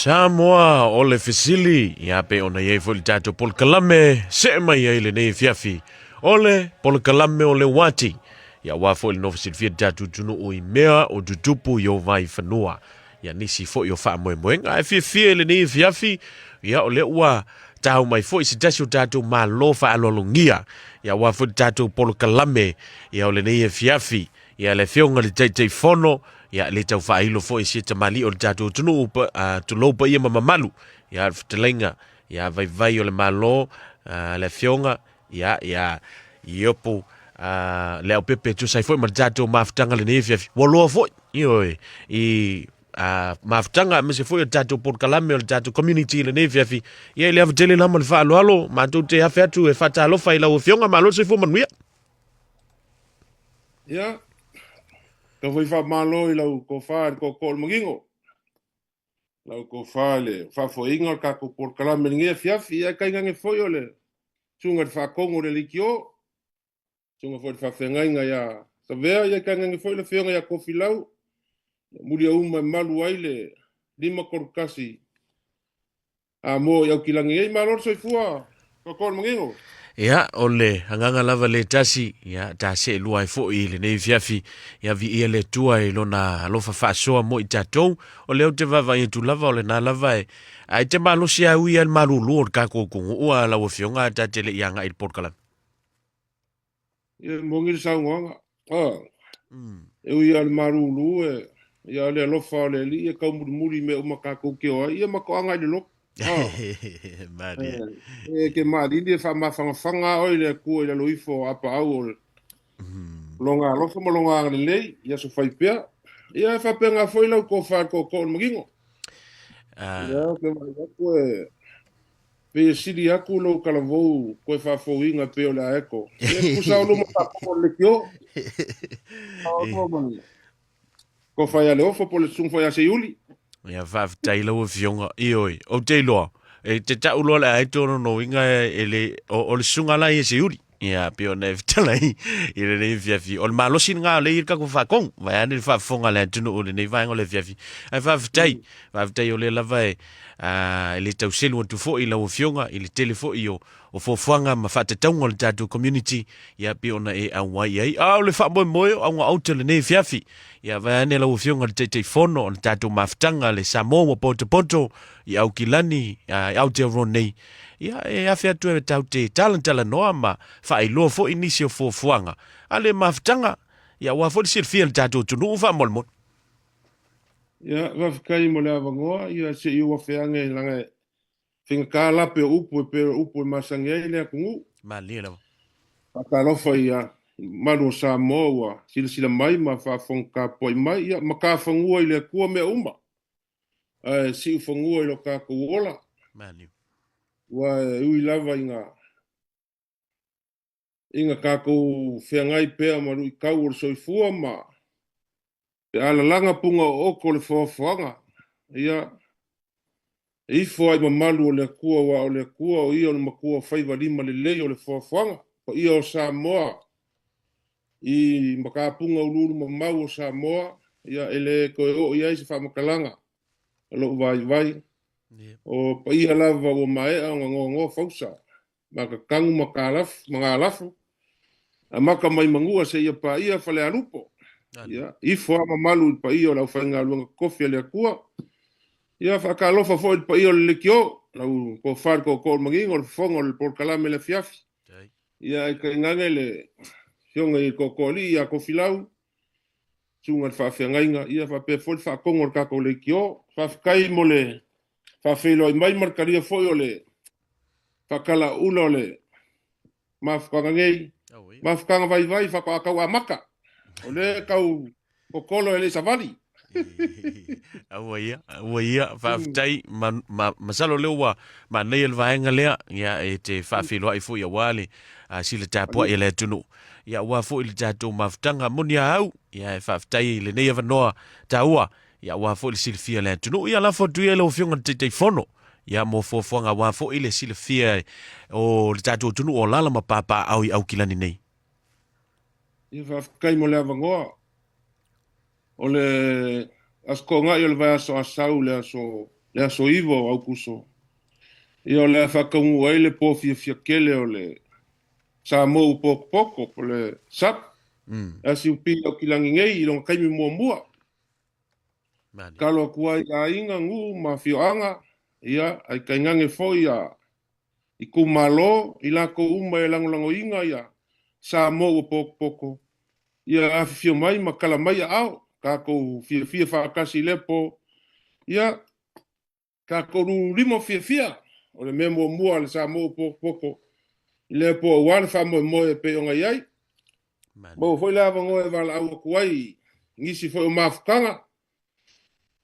Samoa o le fesili ia pe ona iai fo le tatou polokalame se mai ai le nei fiafi o le polokalame o le wati ia ua fo le nofosilifia le tatou tunu o i mea o tutupu i o vai fanua ia nisi fo i o faamoemoega e fiafia le nei fiafi ia o le ua tau mai fo i se tasi o tatou malo faalologia ia ua fo le tatou polokalame ia o le nei fiafi ia le feonga le teiteifono ia le tau whailo fo i sia tamali o le tatou tunu tulo pa ia mamamalu ia ftelenga ia vai o le malo le fionga ia iopo le au pepe tu sai fo ma tatou maftanga le nefi woloa fo i maftanga me se fo i tatou por kalame o le tatou community le nefi ia le avtele lama le fa alo ma tu te afa tu e fata lo fa ila o fionga malo se fo manuia ia ka foi fa malo i lau ko fa ko kol mangingo lau ko fa le fa fo inga ka ko por kala mengi fiafi ia ka nge foi ole tunga fa kongo le likio tunga foi fa fenga inga ya sa vea ia ka nge foi le fenga ya ko filau muri uma malu ai le lima korkasi a mo ya kilangi ai malo so fua ko kol mangingo ia o le hanganga lava le tasi ia ta se lua fo i le nei fiafi ia vi ia le tua i lona alofa faasoa mo i tatou o leo te vava i tu lava o le na lava e ai te malo si au ia le malulu o ka kokungu ua la wafionga ta te le ianga i le portkalam ia mongi sa ngonga e ui al malulu e ia le alofa le li e kau muri me uma ka kokeo ia mako anga i le loko Maria. Ke mari dia fa fanga o le ku le loifo apa au longa lo fo longa le lei ia so fai pea ia fa penga foi lo ko fa ko magingo ia ke mai ko e pe sidi aku lo kala vo ko fa fo inga pe o la eko e ku sa lo mo ta ko le kio ko fa ya le ofo po le sung fa ya se yuli ia vaftai lo fionga ioi o te loa e te tau loa le ai tono no inga ele o le sunga la i se uri ia pe ona vitalai i le nei fiafi o le malosi nga le ir ka ko fa kong vai ane fa fonga le tunu o le nei vai ngole fiafi ai vaftai o le lava e le tau selu tu fo i la fionga i le telefo i o fofuanga ma fa te taunga le tatu community ia pe ona e awai ai o le fa mo au nga out le nei fiafi ia vai ane la fionga le te fono le tatu maftanga le Samoa poto i au kilani au te ronei ia e afia tu e tau te talentala noa ma fa i lo fo inisio fo fuanga ale maftanga ia wa fo sir fiel tatu tunu fa molmon ia va kai mo le avangoa ia se i wa feange langa finga ka la pe upu masange le kungu malila ka lo fa ia malu Samoa sila mai ma fa fonka poi mai ia ma ka fangua ile ku me uma si fangua ile ka ku ola manu wa ui lava inga ka ku feangai pe ma lu ka ur soifua ma pe ala langa punga o ko le fofoanga ia i foi ma malu o le kua wa o le kua o ia o makua fai lima le le o le fofoanga o ia o Samoa i makapunga uluru ma mau o Samoa ia ele ko o ia se fa makalanga lo vai o pa ia lava o mai a ngo fausa ma ka kangu mga alafu a maka mai mangua se ia pa ia fale alupo ia i fo ma malu pa ia la fanga lunga kofi le kua ia fa ka lofa fo pa ia le kio la ko far ko mangingo o fongo le por kalame le fiafi ia ka ngangele Fionga i kokoli ia ko filau. Sunga fa fengainga ia fa pe fol fa kongor ka ko le kio. Fa kai mole. Fa felo i mai markaria foi ole. Fa kala ulo le. Ma fa ngei. Ma fa vai fa ka wa maka. Ole kau kokolo ele savali. Awaia faftai masalo lewa ma nei el vaenga lea ia e te fafilo ai fo ia wale sile tapua ia le tunu ia wa fo ile tatou maftanga monia au ia e faftai le nei vanoa taua ia wa fo ile silfia le tunu ia la fo tu ia le ofionga te fono ia mo fo fonga wa fo ile silfia o le tatou tunu o lala ma papa au kilani nei ia fafkai mo le avangoa Ole askonga yo le vai so asau le so le aso iwa o au kuso. Ia o le whakaungu ai le pōwhia fia kele o le Samoa poko poko po le sap. Asi upi au kilangi ngei i longa kaimi mua mua. Kalo kuai a inga ngu ma fioanga, ia ai kaingange foi a i kumalo i lako uma e langolango inga ia Samoa poko poko. Ia a fio mai ma kala mai au, kako fia whakasi lepo, ia kako limo fia, o le memo mua le Samoa poko poko, i lepo a wane whamoe moe pe o ngai ai. Mo foi lava ngoe wala au kuai, ngisi foi o mafukanga,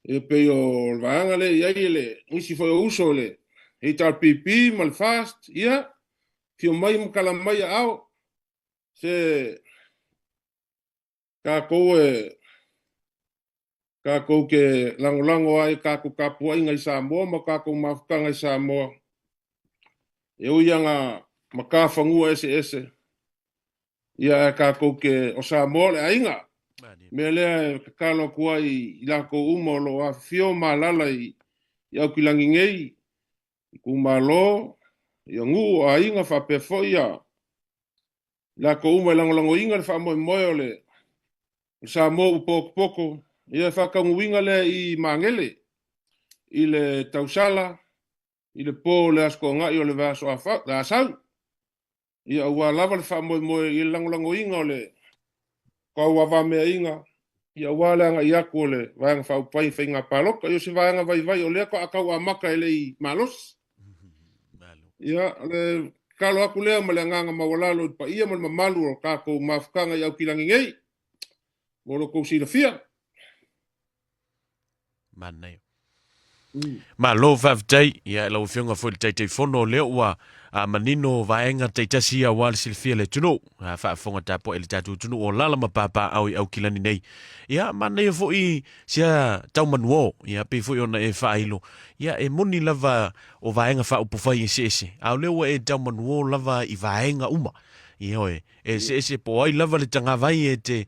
e pe o vaanga le iai le, ngisi foi o uso le, HRPP, malfast, ia, fio mai ma kala mai au, se kako ke lango ai kako kapua inga i Samoa ma kako mafukanga i Samoa. E uianga makawhangua ese. Ia kako ke o Samoa le ainga. Me lea kakalo kua i lako uma o lo a fio malala i au kilangi ngei. I kumalo, i ngu o ainga whapefo ia. Lako uma i langolango inga le whamoe moe o le Samoa upoko poko. Ia whakaunguinga le i mangele. I le tausala. I le pō le asko ngai o le vaso a sau. Ia ua lava le whamoe moe i langolango inga o le kau awa mea inga. Ia ua leanga i ako o le vaianga whaupai whainga paloka. Ia si vaianga vai o lea ko akau amaka ele i malos. Ia le kalo aku lea ma le nganga mawalalo i pa ia ma le mamalu o kako mafukanga i au kilangi ngei. Moro kou si la fia. Manei. Ma lo vavtai ia lo fionga fo le tai fono le wa a manino vaenga taitasi a wal silfia le tuno a fa fonga tapo el tatu tuno o lala ma papa au kilani nei ia manei fo i sia taumanwo ia pe fo ona e failo ia e moni lava o vaenga fa upu fai ese au le e taumanwo lava i vaenga uma Ioe, se po ai lava le tanga vai e te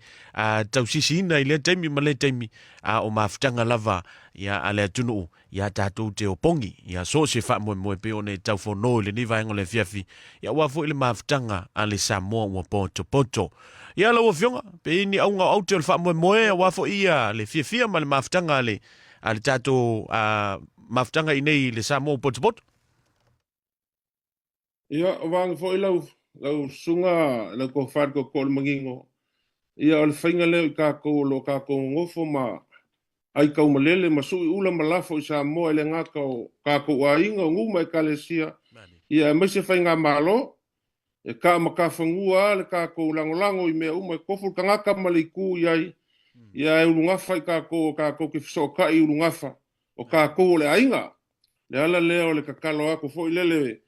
tausisina i le taimi ma le taimi o mafutanga lava ia ale atunu ia tātou te opongi ia so se wha moe pe o ne tau whono le ni vaenga le fiafi ia wafo ile mafutanga a le Samoa ua poto. Ia la wafionga, pe ini aunga au te o le wha moe wafo ia le fiafia ma le mafutanga ale tātou mafutanga i nei le Samoa poto. Ia, o wanga fo ilau sunga le ko fat ko kol mangingo ia o le whainga leo i kako lo kako ngofo ma ai kau malele ma sui ula malafo i Samoa ele ngaka o kako wainga o nguma e kalesia ia mai se whainga malo e ka makawhangua le kako langolango i mea uma e kofu kangaka maliku iai ia e urungafa i kako ke fisoka i urungafa o kako le ainga le ala leo le kakalo ako fo i lele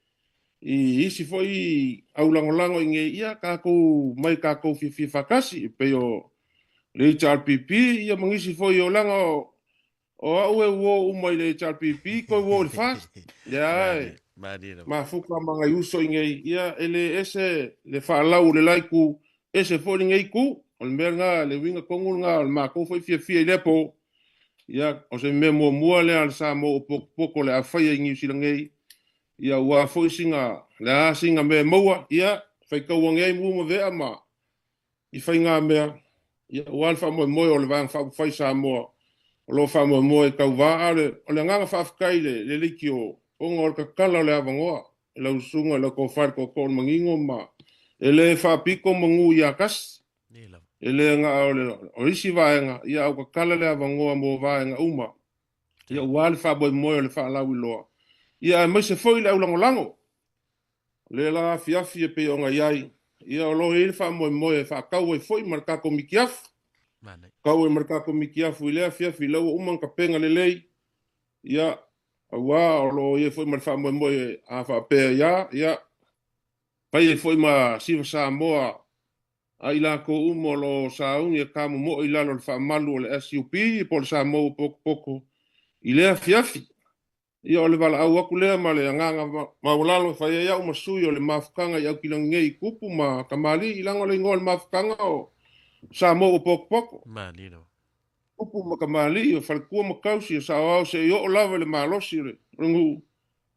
i isi foi au langolango inge ia kako mai kako fi fakasi pe o le HRPP ia mangisi foi o langa o au e wo mai le HRPP ko wo le fast ia ma fuka manga uso inge ia ele ese le falau le laiku ese foi inge ku o le merga le winga kongulga ma ko foi fi lepo ia o se memo mua le al Samoa poko le afai ingi silangei ia ua foi singa la singa me moa ia fai ka wang ai mu vea ma I fai ngā mea ia ua alfa mo o le vang fai Samoa o lo fa mo ka wa o le nganga fa kai le liki o ngor ka kala le avangoa le usunga le ko far ko mangingo ma ele fa piko mangu ia kas ele nga o isi vaenga ia o ka kala le avangoa mo vaenga uma ia ua alfa mo le fa la wiloa ia mai se foi le lango le la fiafi e pe o ngai ia o lo ele fa mo fa kau e foi marka ko mikiaf kau e marka ko mikiaf ile fiafi lo uma ka penga le lei ia wa o lo e foi mar fa mo a fa pe ia pai e foi ma siva Samoa ai la ko umo lo saun e ka mo i la lo fa malu le SUP por Samoa poko ile fiafi ia o le wala au aku lea ma le anganga maulalo whai au masui o le mafukanga i au kilangi ngei kupu ma kamali i lango le ingoa le mafukanga o Samoa poko. upu makamali o falkua makausi o sao se yo lava le malosi le rungu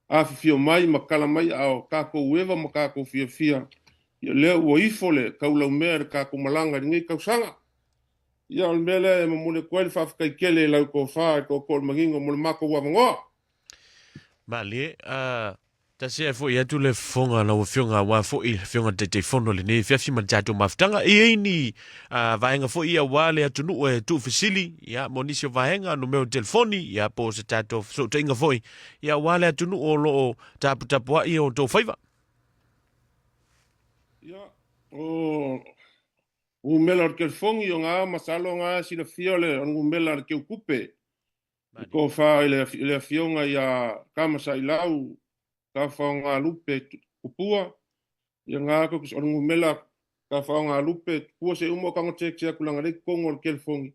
a fio mai makala mai ao kako ueva makako fia ia le o ifole kaula mer kako malanga ngi kausanga ia o mele mo mole kwel fa kai kele la ko fa ko kol mangingo mo mako wa ngo Male, ta se fo ia tu le fonga na o fionga wa fo I fionga te fono le ne fiafi ma jato maftanga e ni vaenga fo ia wale atu nu e tu fisili ia monisio vaenga no meu telefoni ia po se tato so tenga foi ia wale atu nu o lo tapu tapu ia o to faiva ia o mela ke fongi o nga masalo nga si le fiole o mela ke kupe ko fa le fionga ia kama sai lau ka whaonga lupe kupua, ia ngā ko o rungu mela ka whaonga lupe kua se umo kanga tek kulanga rei kongo o kelfongi.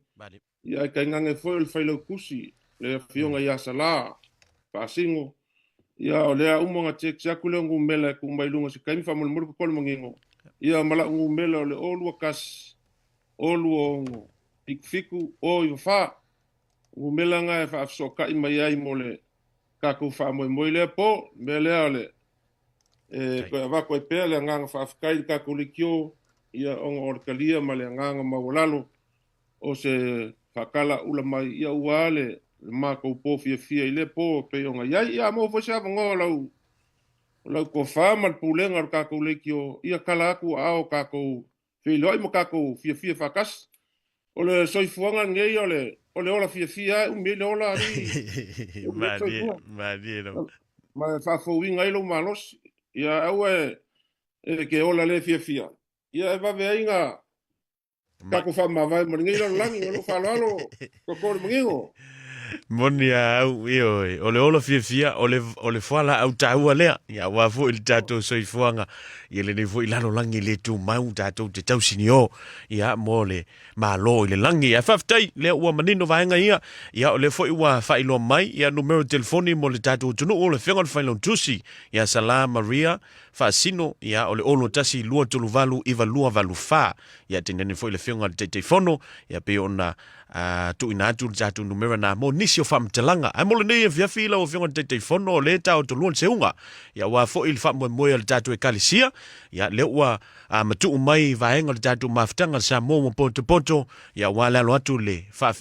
Ia kai ngange foil whailau kusi, le whionga ia sala, pasingo, ia o lea umo ngā tek kula ngu mela ku mailunga se kaimi whamole muru kukolo mangingo. Ia mala ngu mela o le olua kas, olua ongo, pikfiku o i wha, ngu mela ngā e whaafsoka I mai ai mo le kako fa mo le po me le ale ko va ko pe le nga fa kai kako likio ia on orkalia ma le nga mawalalo o se fakala ula mai ia wale ma ko po fia ile po pe on ia mo fo sa ngo lau ko fa mal pulenga kako likio ia kala ku ao kako fi loi mo kako fia fakas o le soifuanga ngei ole ole ola fia me le ola ri Madi no ma fa fo winga ilo malos ia awe ke ola le fia ia va veinga ka ko fa ma vai mo ngi lo langi lo fa lo ko ko mo Monia au ioi, ole olo fia ole fuala au taua lea, ia wafu il tato soi fuanga, ia le nefu ilano langi le tu mau tato te tau sinio, ia mole ma lo ile langi, ia faftai lea ua manino vaenga ia ole fo iwa failo mai, ia numero telefoni mo le tato tunu ole fengon failo tusi, ia Sala Maria, fa sino, ia ole olo tasi lua tulu valu, iwa lua valu fa, ia tenene fo ile fengon te fono, ia pe ona tu ina tu jatu numero na mo nisio fam telanga ai mo le nei via fila o fionga te fono le ta o tuluan seunga ya wa fo il fam mo el jatu e kalisia ya le wa matu mai vaenga le jatu maftanga sa mo poto ya wala lo atu le fa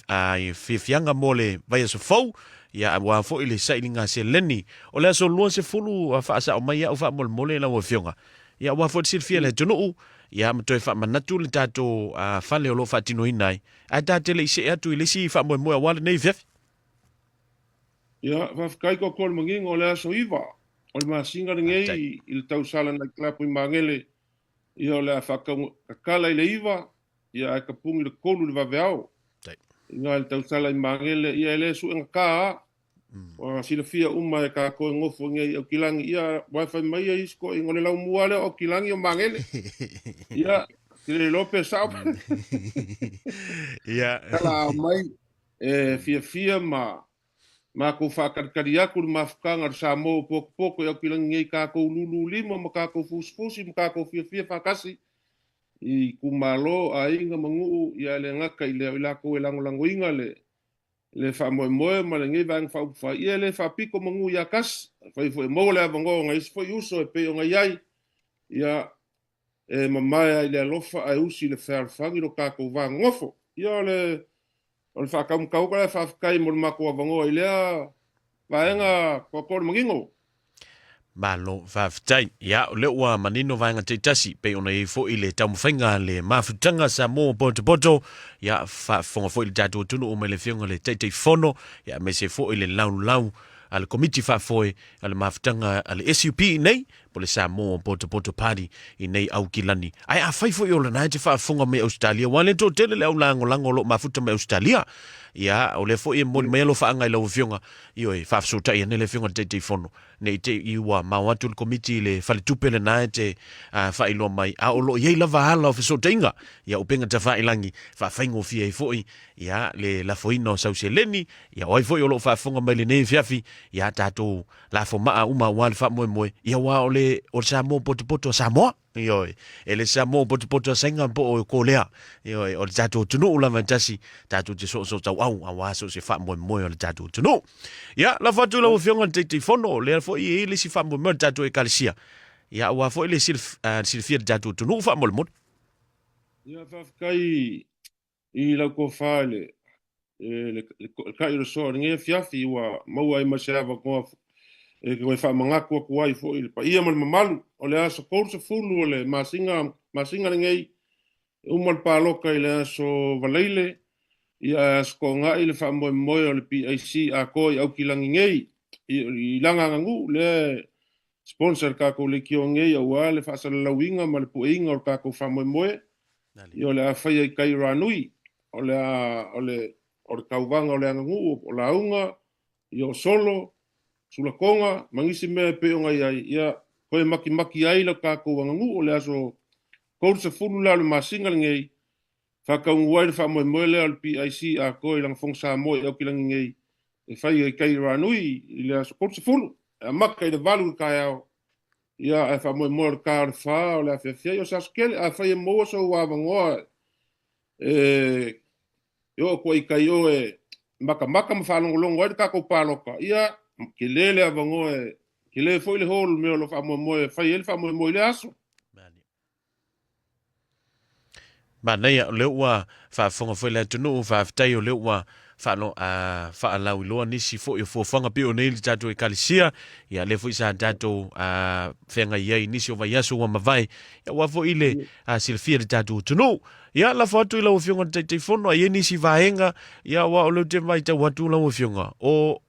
fianga mo le vai so fo ya wa fo ile sailinga se leni o le so luan se fulu fa sa o mai ya fa mo le la o fionga ya wa fo sil fiele tunu ia ma toi fa manatu le tato fale o lo fa tino inai a tate le ise atu ile si fa mo wala nei vef ia va kai ko kol mangingo le so iva o le masinga ngei il tau sala na klapu mangele ia le fa ka kala ile iva ia ka pung le kolu le vaveao ia il tau sala mangele ia le su nga o si le fia uma e ka ko ngofo ngai o kilangi ia wifi mai ai sko ngole lau muale o kilangi o mangele ia le lope sao ia kala mai fia ma ko fa karkaria ku mafkanga sa mo poko o kilangi ngai ka ko lulu lima ma ka ko fusfusi ma ka ko fia fakasi I kumalo ainga mangu ia le ngaka ile ila ko lango inga le fa mo ma le ngi vang fa ia le fa piko mangu ia kas fa mo le vango ngai fo uso e pe ngai ai ia mamai ile lofa ai usi le fer fangi lo ka ko va ngofo ia le o fa kam ka ko fa kai mo ma ko vango ile va nga ko ko mangingo malo faftai ya le wa manino vanga te tasi pe ona e fo ile tam finga le mafutanga sa mo poto ya fa fonga fo ile tatu tunu o mele finga le te fono ya me se fo ile lau al committee fa foi al mafutanga al SUP nei po le sa mo poto party I nei au kilani ai a fai fo yo le na te fa fonga me Australia wale to tele le lango lo mafuta me Australia ya o le fo I mo me lo fa nga lo finga yo e fa so tai ne le finga te fono nei te iwa mawatu committee le fale tupele na te fa ilo mai a o lo ye lava hala o so tenga ya upenga te fa ilangi fa faingo fia I foi ya le la foino sa seleni ya oi foi o lo fa fonga mai le nei fiafi ya tato la fo ma uma wal fa mo ya wa o le o sa mo poto sa mo Ioi, ele sa mo poto senga po o kolea. Ioi, o tatu tunu la vantasi, tatu te so tau au, awa so se fa mo o le tatu tunu. Ya, la fatu la fionga te fono, le fo i le si fa mo tatu e kalisia. Ya, wa fo le silfia tatu tunu fa mo mo. Ia whawhikai I lau ko whaele. Le kai ro so nge fiafi wa maua I maseava ko e ko fa mangaku ko ai fo I pa ia mal mamalu o le aso korsa fulu o le masinga ngei umal paloka I le aso valeile ia sko nga I le fa mo o le PIC a ko I au kilangi ngei I langa ngangu le sponsor ka ko le kio ngei o wale fa sa lawinga mal puinga o ka ko fa mo Io le awhai I kai ranui, o le kauvanga o le angangu, o la unga, io solo, sulakonga, mangisi mea peonga iai, ia koe maki ai la kākou angangu, o le aso koursa fulu la le masinga ngei, whakaungu wai le whamoe moele al PIC a koe lang fong sa moe au kilangi ngei, e whai I kai ranui, I le aso koursa fulu, a maka I le valu kai au, ia e whamoe moe le kāre wha, o le awhiawhia, io sa skele, a whai e moa so wawangoa, yo ko I kai o maka ma whalongolongo ai ka ko paloka ia ke lele avango ke le foi le hol me lo fa mo fai el fa mo le aso Mana ia le ua fa fonga foi le tunu fa tai o le ua fa no fa la ulo nisi fo I fo fanga pe o nei tatu e kalisia ia le foi sa tatu fenga ia nisi o vai aso wa mavai ia wa fo ile silfia tatu tunu ia la foto I la ofionga te fono ia nisi vaenga ia wa o le te mai ta watu la ofionga o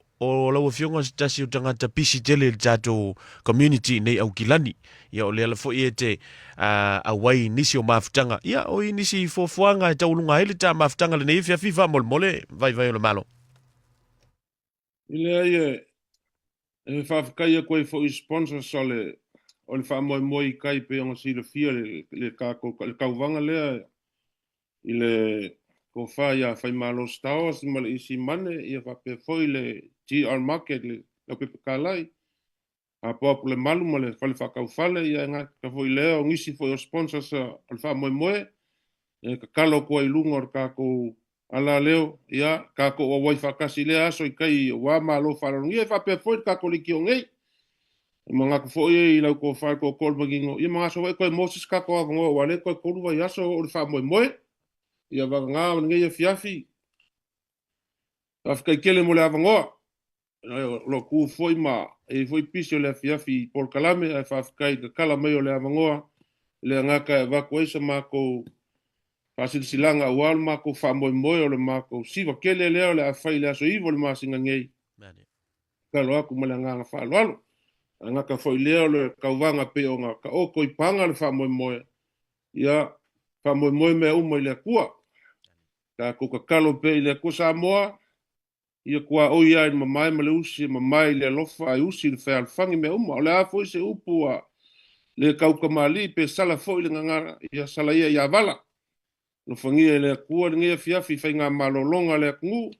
la ofionga tasi o tangata pisi tele tatu community nei au kilani ia o le la fo ia te awai nisi o mafutanga ia o nisi fofuanga e taulunga ele ta mafutanga le nei fifa mole vai o le malo ile ai fa kai ko fo sponsor sole o le fa mo kai pe on si le fia le ka ko le kauvanga le ile ko fa ia fa malo staos mal isi mane ia fa pe foi le GR market le pe kalai a po le malu male fale fa ka fale ia nga ka foi le o ngisi foi o sponsors al fa mo e ka kalo ko I lungo ka ko ala leo ia ka ko o wai fa kasi le aso I kai wa malo fa no ia fa pe foi ka ko li ki ngei manga ko foi I la ko fa ko kol bagingo ia manga so ko Moses ka ko ngo wa le ko ko lu ia so o fa mo ia va nga ngei fiafi afka kele mo le avangoa lo ku foi ma e foi piso le fiafi por kalame e fa kai ka kala mai o le avangoa le nga ka va ko esa ma ko pasil silanga wal ma ko fa mo o le ma ko siva kele le o le afai le so ivo le ma singa ngei ka lo aku mala nga fa lo nga ka foi le o le kauvanga pe o nga ka o ko I panga le fa mo ia fa mo me o mo le kua ka ko ka kalo pe le ko sa moa ia kua o ia I mamai male usi mamai le lofa I usi le fe alfangi me uma o le a foi se upua le kauka mali pe sala foi le ngangara ia sala ia vala no fangia le kua ngia fiafi fai ngā malolonga le kungu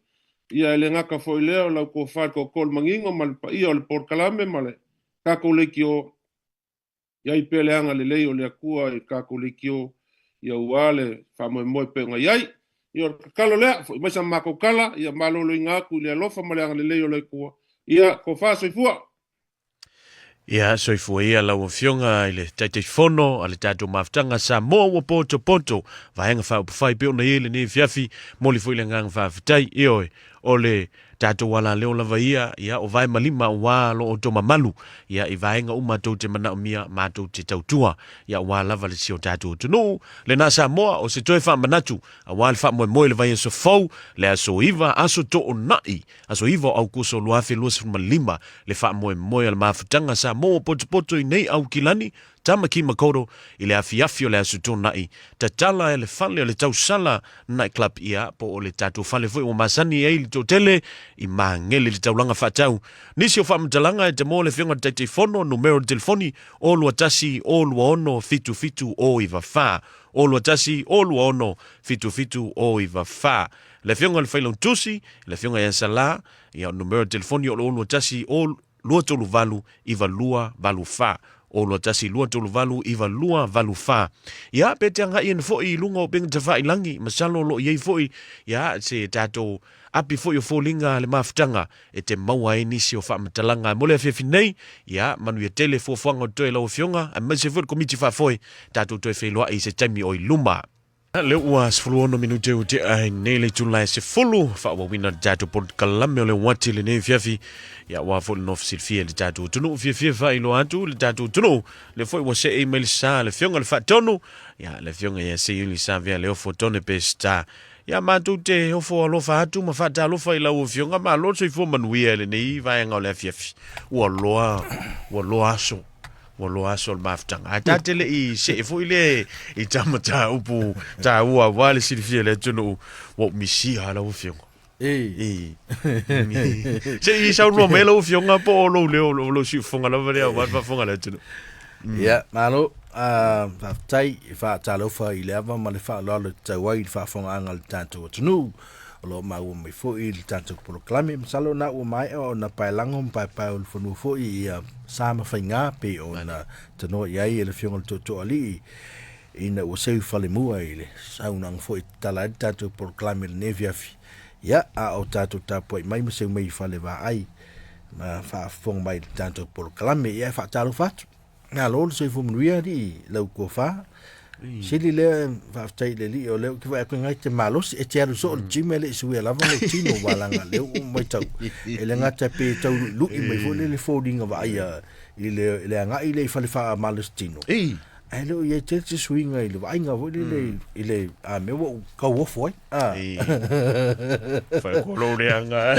ia le ngaka foi leo lau ko fai ko kol mangingo mal pa ia o le por kalame male kako le kio ia I pele anga le leo le kua I kako le kio ia uale fa mo pe nga iai ia kalo le foi mai sa mako kala ia malolo inga ku le lofa male anga le leo le kua ia ko fa so fua Ia soifua ia lau fionga I le taitei fono a le tatou mafutanga sa mo wa poto vahenga wha upawhai pe ona ele ne fiafi moli fo ile ngang whaafitai ioe o le tatou wala leo lava ia o vai malima wa lo o toma malu ia I vahenga umatou te mana umia matou te tautua ia wa lava le sio tatou tunu le na sa moa o se toe wha manatu a wa le wha moe le vai so fau le aso iva aso to o nai aso iva au kuso luafe luas malima le wha moe le mafutanga sa mo poto I nei au kilani tama ki makoro I le afiafio le asu tonai ta tala le fale o le tausala night club ia po o le tatou fale foi o masani e le totele I mangele le taulanga whatau nisi o whamtalanga e te mo le fionga te fono numero de telefoni o lua tasi o lua ono fitu o iwa wha o lua tasi o lua ono fitu o iwa wha le fionga le whailong tusi le fionga e sala ia numero de telefoni o lua tasi o lua tolu valu iwa lua valu wha o lo tasi lua tolu valu iwa lua valu fa. Ia pe te anga ian fo I lunga o penga te whai langi, masalo lo iei fo I, ia se tato api fo I o fōlinga le mafutanga, e te maua e nisi o whamatalanga, mole a whiawhi nei, ia manu ia tele fo whanga o toe lau fionga, a mase fo komiti whafoi, tato toe wheloa I se taimi o I luma. Le ua sfuluono minute o te ai nele tulai se fulu whaua wina tato Port Kalame o le wati le nei fiafi ia wa fo le nofisil fia le tato tunu fia whai lo atu le tato tunu le foi wa se email sa le fionga le whatonu ia le fionga ia se yuli sa via le ofo tone pe sta ia matu te ofo alofa atu ma whata alofa I lau o fionga ma loto I fo manuia le nei vai ngau le fiafi ua loa aso Walo aso le maftanga. A tatele I se fo ile I tamata upu ta ua wale silifia le tunu wa misi hala u fionga. Se I sa no mela u fionga po lo lo si fonga la vale wa fonga le tunu. Ya, malo tai fa talo fa ile ava ma le fa lo le tawai fa fonga angal tanto tunu. Lo mau mai fo I tanto por clame salo na o mai o na pailango pai o fo fo I sama fainga pe o na tano ia le fionga to ali ina o se fale mua ile sa una fo I tala tanto por clame ne viafi ya a o tato tapo mai me se mai fale va ai ma fa fong mai tanto por clame ia fa talo fat na lo se fo muia di lo ko fa Sili le fa tai le li o le ki va ko ngai te malos e te aru so jimele su e lava le tino walanga le o mai tau ele ngata pe tau lu I mai fo le folding of ia ile nga ile fa le fa malos tino ai lo ye te swing ile va nga vo ile a me wo ka wo foi fa ko lo le nga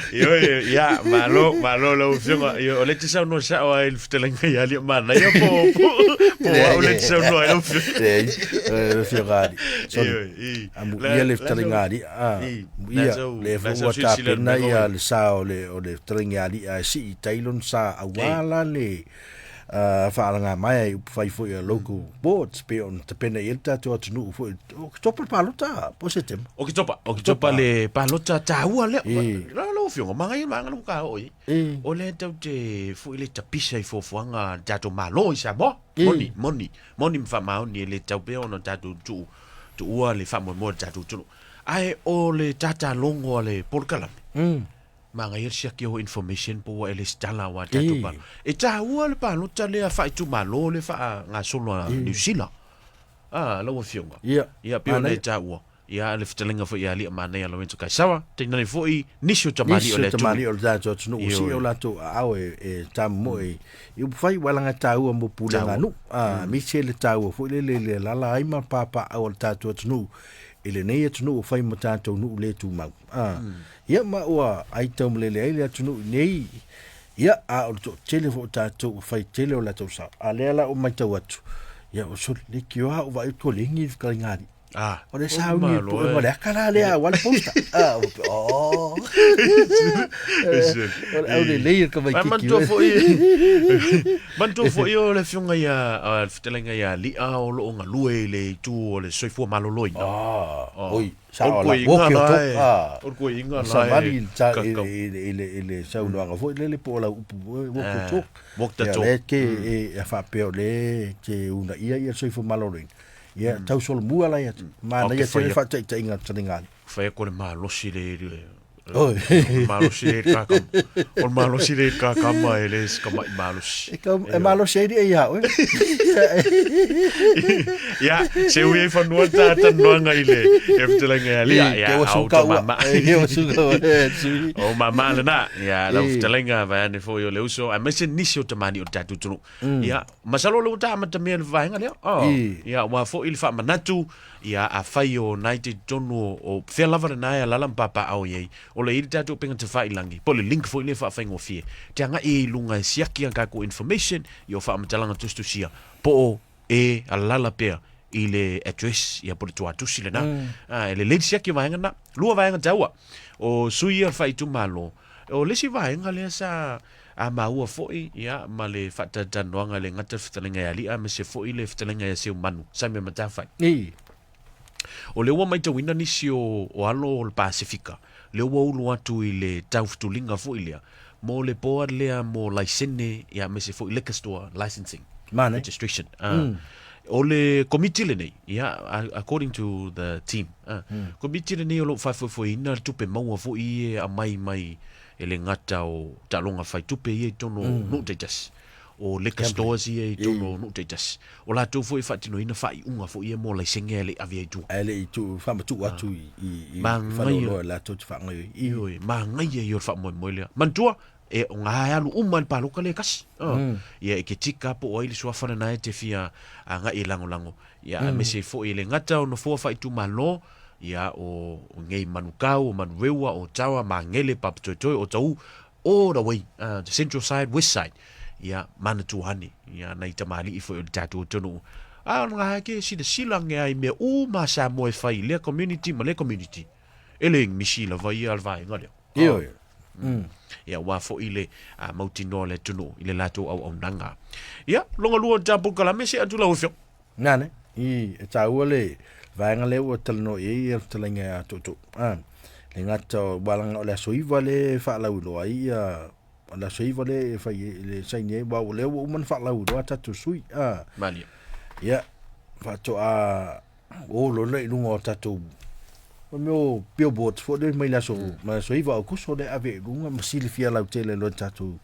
yo ya malo lo fionga yo le te sa no sa o il ftelenga ya li mana ya po o le te sa no lo fiogari amu ia le ftelenga di ia le fo ta pena ia le sa o le ftelenga di si tailon sa awala le whaalanga mai I whai fo I local boards pe on te pena I ta to tunu fo o ki topa palota po se tem o ki topa le palota ta ua le lo fionga mangai manga no ka oi o le tau te fo ile tapisa I fo fuanga tato malo I sa mo moni mfa mau ni le tau pe ono tato tu ua le fa mo tato tunu ai o le tata longo le Port Kalame manga irsia ki o information po ele stala wa tatu pa e ta ua le pa no tale a fa tu malo le fa nga solo New Zealand lo fionga ia pe le ta ua ia le fitelinga fo ia li mana ia lo into kai sawa te nani fo I nisho tamali o le tu no si o la to au e tamo e u fai wala nga ta ua mo pulanga nu mi se le ta ua fo le la ai ma papa au ta tu no ele nei atu no fai mo tatou no le tu mau ia ma ua ai tau mlele le atu no nei ia a o to tele fo tatou fai tele o la tau sa ale ala o mai tau atu ia o so le ki o va ko lingi ka ngari o le sa ni to mo le kala le a wala posta o le le ka vai ki manto fo I o le fionga ia fitelenga ia li a o lo nga lue le tu o le soifua maloloi oi sa o la o ko inga sa mari ile sa uno nga fo le po la wo to le ke e fa pe le ke una ia soifua maloloi ia tau sol mua la ia ma ia te fa te inga tringa fa ko le malosi le malosi le ka o malosi le ka ma ele ska malosi e malosi ia o ya se ui fa no ta no nga ile e ftelenga ia auto mama o mama na ya la ftelenga va ne fo yo le uso a mese nisio tamani o tatu tunu ya masalo lo ta mata me va nga le ya wa fo il fa manatu ia a fai o United Tono o Whelawara na ia lalam papa au iei o le iri tatu penga te whai langi po le link fo ile wha whaingo fie te anga e lunga siaki ang kako information i o wha amatalanga tustu sia po o e a lala pea i le address ia po le tua tusi le na ele leidi siaki vaenga na lua vaenga taua o sui ar whai tu malo o lesi vaenga lea sa a maua foi ia ma le whatatanoanga le ngata whitalenga ia lia me se foi le whitalenga ia seu manu sa me matawhai o le ua mai tawina nisi o alo o le Pasifika le ua ulu atu i le taufutulinga fo ilia mo le poa lea mo laisene ia me se fo liquor store licensing Mane. registration. O le committee le nei, according to the team. Committee le nei o lo whaifoina tupe maua fo i a mai e le ngata o talonga whai tupe i e tono no te jas. O liquor stores i e tono no te jas. O la tau fo i whaatino ina whai unga fo i e mo laisenge le avi ai tua. Ele i tu whamatu atu i Mangai whanoro la tu whangai. Ioi, mangai e i o wha moe lea. Mantua, e o ngā alu uman paloka le kasi. Ia e ke tika po o ili sua whana e te fia a ngai e lango. Ia me se fo i le ngata o no fua whai tu malo, ia o ngei manukau, o manurewa, o tawa, ma ngele papatoitoi, o tau, all the way, the central side, west side. Ia Manatuhane, ia nei tamali i fo i le tatu o tonu. Ngā hake sila ngea i mea ma sa moe whai le community, ma le community. Ele misi la vai al vai ngale. Ioi. Ia wa fo ile mauti no le tunu ile lato au nanga. Ia longa lua tapu kala me se atula ofio. Nane, i e tāua le vaenga le ua talano i e talenga tutu. Le ngata o walanga o le soiva le whaalau loa i o le soiva le whai le saini e wau le ua uman whaalau loa tatu sui. Malia. Ia, whato o lo le lunga o tatu o meu billboard fo de mai la so ma soiva o kuso le ave lunga ma sili fia lau tele lo tatu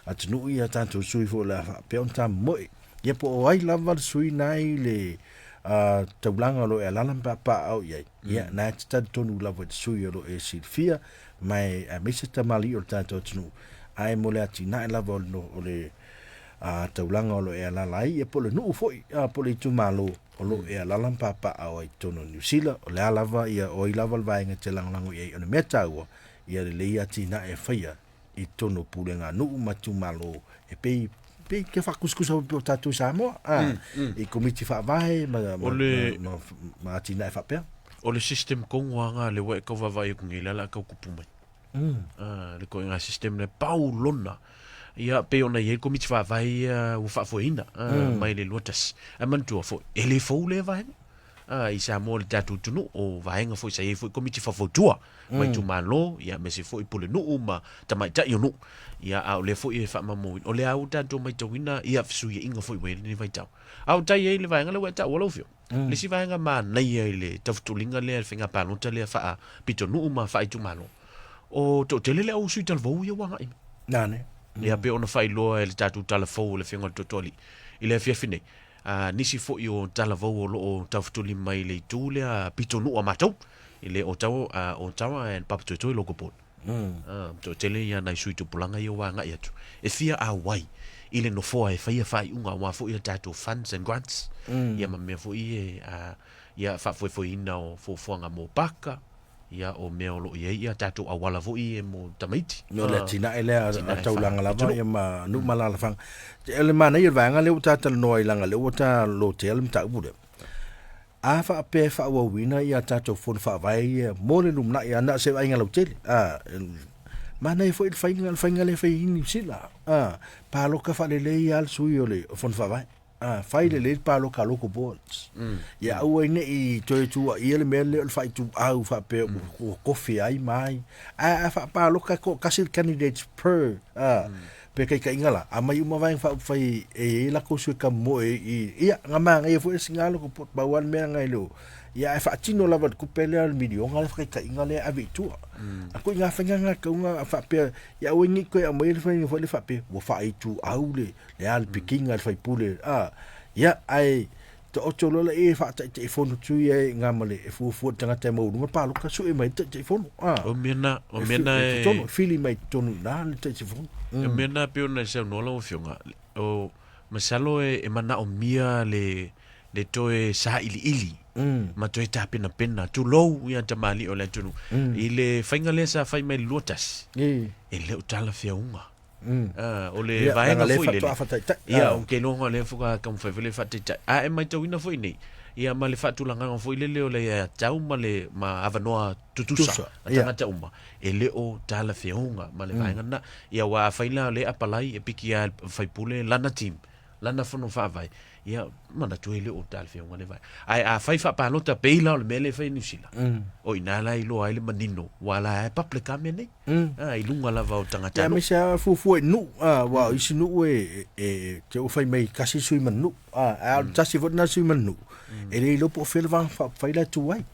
atunu ia tatu sui fo la pe on tam moi ia po ai lava sui nai le taulanga lo e lalam pa au ia na tata tonu lava sui lo e silfia mai a misita mali o tatu tunu ai mo le atina lava o le taulanga lo e lalai e po le nu foi po le tu malo o lo e lalam papa au ai tono New Zealand o le alava ia o i lava vaenga te langango ia ona meta ua ia le leia tina e whaia i tono pulenga nuu matu malo e pe ke whakuskusa o tatu Samoa i komiti whaavae ma tina e whapea O le system kongwanga le wa kau vavai ko ngila la kau kupumai. Le ko nga system le paulona. Ia pe ona ye komiti vavai u fafoina mai le lotas. Amantu fo ele fo le vai. I sa mo le tatu tunu o vaenga fo sa ye fo komiti fafotua. Mai tu malo ia me se fo i pole no uma tamai ta no. Ia au le fo i fa mamo. O le au tatu mai tawina ia fsu ye inga fo i ni vai tau. Au tai ye le vaenga le wa ta wala fio. Le si vaenga ma nei ai le taftulinga le finga palota le fa pito no uma fa i tu malo. O to tele le au sui tal vo ia wanga. Nane. Ia pe ona fai loa le tatu talafou le finga totoli. I le fia fine. Nisi fo i o talavou o lo taftuli mai le tu le pito no matau. I le o tawa en papatotoi loko pon. To tele ia nai sui tu pulanga i o wanga ia tu. E fia a wai. I le no foa e fai unga wa fo i tatu funds and grants. Ia ma mea fo i ia fa fo ina o fo fuanga mo paka. Ia o mea o lo ia tatu a wala fo i e mo tamaiti. No le tina ele a taulanga lava ia ma nu malala fang. Ele mana ia vanga le uta tal noi langa le uta lo tel mta bude. A fa pe fa wa wina ia tatu fon fa vai mo le lumna ia na se ainga lo tel. Mana i fo il fainga le fai ni sila. Pa lo ka fa le le al sui ole fon fa vai. Fai le pa lo ka loko boards. Ya au ine i toi tu i ele mele fai tu au fa pe coffee ai mai. Fa pa lo ka kasil candidates per pe kai ingala. Mai uma vai fa fai e la ko su ka mo i ia ngama ngai fo singalo ko pot bawan me ngai lo. Ya fa tino la vat kupele al video ngal fa kai ingale ave tu. Aku nga fa nga ka nga fa pe ya o ni ko ya mo ile fa ni fa pe wo fa i tu au le al piking al fa pule ya ai to ocho lo e fa ta telefone tu ye ngamale e fu tanga te mo no pa lo ka su e mai te telefone o mena to fili mai tonu na le telefone o mena pe ona se no lo fionga o masalo e mana o mia le toe sa ili ma toe ta pena tu lo ia ta mali o le tunu ile fainga le sa fai mai lotas e le utala fia unga o le vaenga foi le ia o ke longa le fuka kam fai le fatita e mai tau ina foi nei ia ma le fatu langa foi le o le tau ma le ma avanoa tutusa tanga ta uma e le o tala fia unga ma le vaenga na ia wa faila le apalai e piki al fai pule lana team lana fono fa vai ia mana tuele o tal fe ngale vai ai a fai fa palota peila o le mele fai New Zealand o ina la ilo ai le manino wala e paplika me nei ai lunga lava o tangata ya me sa fu nu wa isi nu e te o fai mai kasi sui manu a tasi vo na sui manu e le lo po fel van fai la tu ai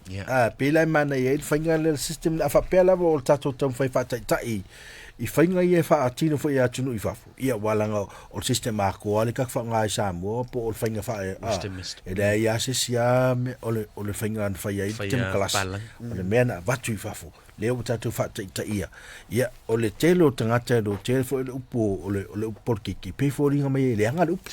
pela mana e fai ngale system a fa pela o tato tam fai fa tai I whainga I e wha atino fo I atunu I whafu. Ia walanga o sistema ko ale ka whanga I Samoa po o whainga wha e rea I ase sia me o le whainga an whai ai te makalasi. O le mea na watu I whafu. Leo tatu wha ta ia. Ia o le telo tangata do telo fo le upo o le upo kiki. Pei fo ringa mai le anga le upo.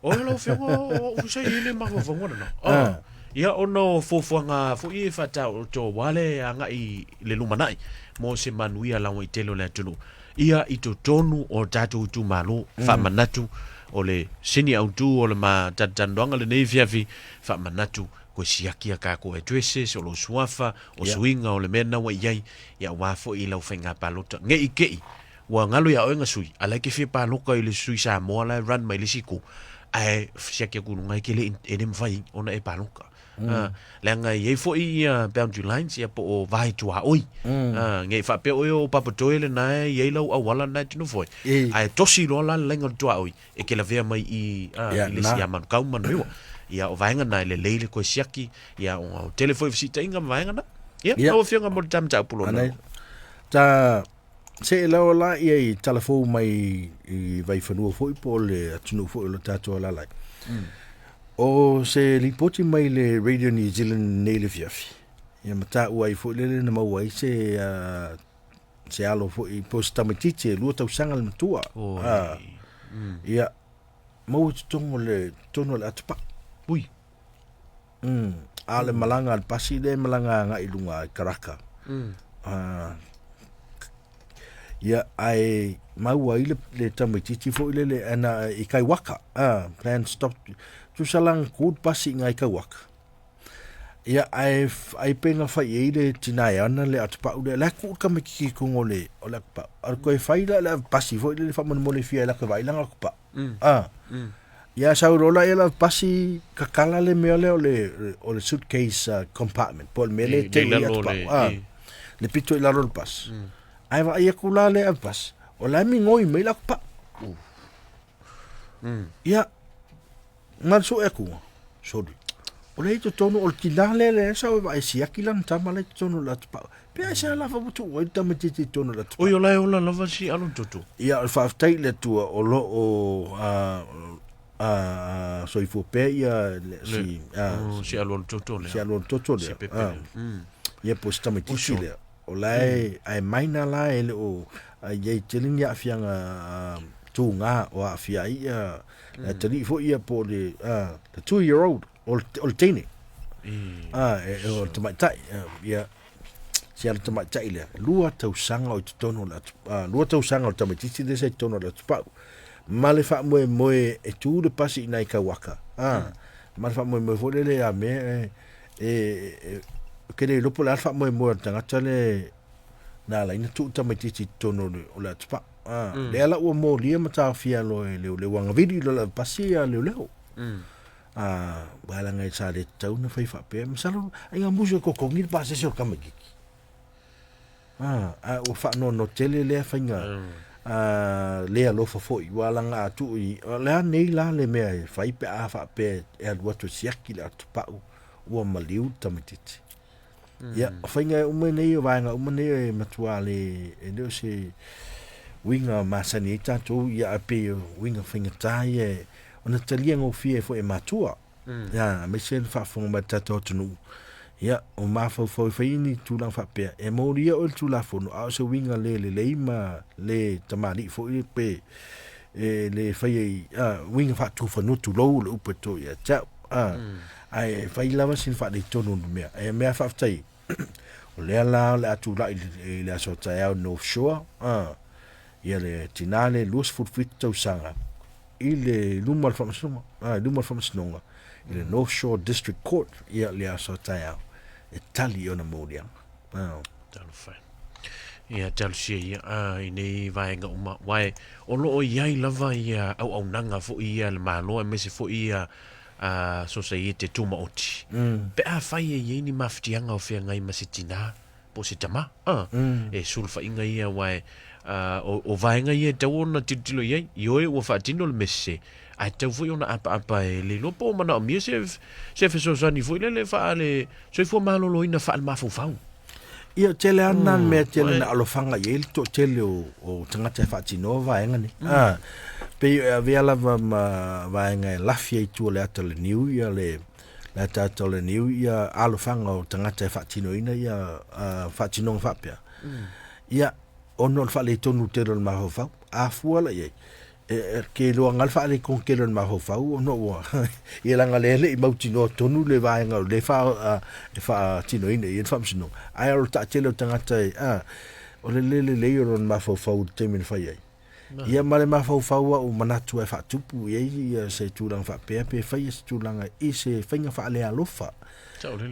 O le lo whianga o usai ile mako whangona no. Ia ono fofuanga fo I whata o to wale anga I le lumanai. Mo se manuia lawa I telo le atunu. Ia I to tonu o tatu tu malo fa manatu o le sini au tu o le ma tatandonga le nei fiafi fa manatu ko siakia ka ko e tuese so lo suafa o swinga o le mena wa iai ia wafo I lau whainga palota nge I kei wa ngalo ia oenga sui ala ke fi paloka I le sui sa moa la run mai le siku ai siakia kununga ke le ene mwhai ona e paloka Langa ye fo I boundary lines ia po o vai tua oi ngai fa pe o papa toile na ye lau awala na tino foi ai tosi lo la lenga tua oi e ke la vea mai I le sia man kau man rio ia o vainga na le leile ko siaki ia o telefone visita inga vainga na ia o fianga mo tam ta pulo na ta se la ola ia I telefone mai I vai fanu foi po le atunu foi lo tato la lai O se lipoti mai le Radio New Zealand nei le fiafi. Ia mata ua I fo lele na mau ai se alo fo I posta matiti e lua tausanga le matua. Ia mau tongo le tono le atapa. Ui. A le malanga le pasi le malanga nga I lunga I Karaka. Ia ai mau ai le tamatiti fo lele ana I Kaiwaka. Plan stop tu salang kud pasi ngai ka wak ia ai penga fa ye le tinai ana le atpa u le ku ka me ki ku ngole o le pa ar ko fai la pasi fo le fa mon mo le fia la ka vai la ku pa ia sa rola ia la pasi ka kala le me o le suitcase compartment pol me le te le pito la rol pas ai va ia ku la le pas o la mi ngoi me la ku pa ia ngal so eku sorry o le to tono o tinale le sa o vai sia kilan tama le tono la pa pe sa la fa butu o tama titi tono la o yo la lava si alon toto ia fa tai le tu o lo o so I fo pe ia si alon toto le ia po sta titi le o lai ai maina la ele o ia telling ya fianga tu nga o afia ia tani fo ia po le the 2-year-old o tini o tamai tai ia sia tamai tai le lua tau sanga o tono la lua tau sanga o tamai titi de se tono la pa male fa mo e tu de pasi nai ka waka male fa mo fo le a me ke le lopo la fa mo tanga tale na la ina tu tamai titi tono o la pa le ala ua mo lia mata fia lo le wanga vidi lo la pasia le bala ngai sa le tau na fai fa pe masalo ai nga muso ko kongi pa se so kamagiki o fa no tele le fa nga le alo fa foi wala nga tu I la nei la le me fai pe a fa pe e al wato siaki la tu pa o maliu tamititi ya fa nga umene va nga umene matuale e no se winga masani tato ia pe winga finga tai e ona talia ngo fie fo e matua ya me sen fa fo ma tato tunu ya o ma fo ni tu la fa pe e moria o tu la fo no a so winga le ma le tamani fo I pe le fa winga fa tu fo no tu lo upe to ya cha ai fa lava sin fa de tonu me e me fa tai o le la tu la le so tai no shore ia le tinale lus futfit tau sanga I le luma famasonga I le North Shore District Court ia le aso tai au e tali ona moriang talo fai ia talusia ia i nei vaenga uma wae o loo iai lava ia au nanga fo ia le malo me se fo ia so se te tuma oti pe a fai ia ni maftianga o fe ngai masitina po se tama e sulfa inga ia wae o vaenga ia tau ona titilo iai ioe ua faatino le mese ai tau foi ona apa e le lopo mana o mia se fe so sani foi le fa le so fo malo loina fa al mafufau ia tele ana me tele na alofanga yel to tele o tangata fatino vaenga ni pe vela vaenga lafia i tu le atale new ia le la tatole new ia alofanga o tangata fatino ina ia fatino fapia ia ono fa le tonu tele ma hofa afuala ye ke lo ngal fa le con ke lo ma hofa no wa ia la ngale i mautino tonu le vaenga le fa tino ina ia fa msino ai ro ta tele tangata o le ron ma hofa te min fa ye ia male ma hofa o manatu e fa tupu ia se tulang fa pe fa ye tulanga i se finga fa le alofa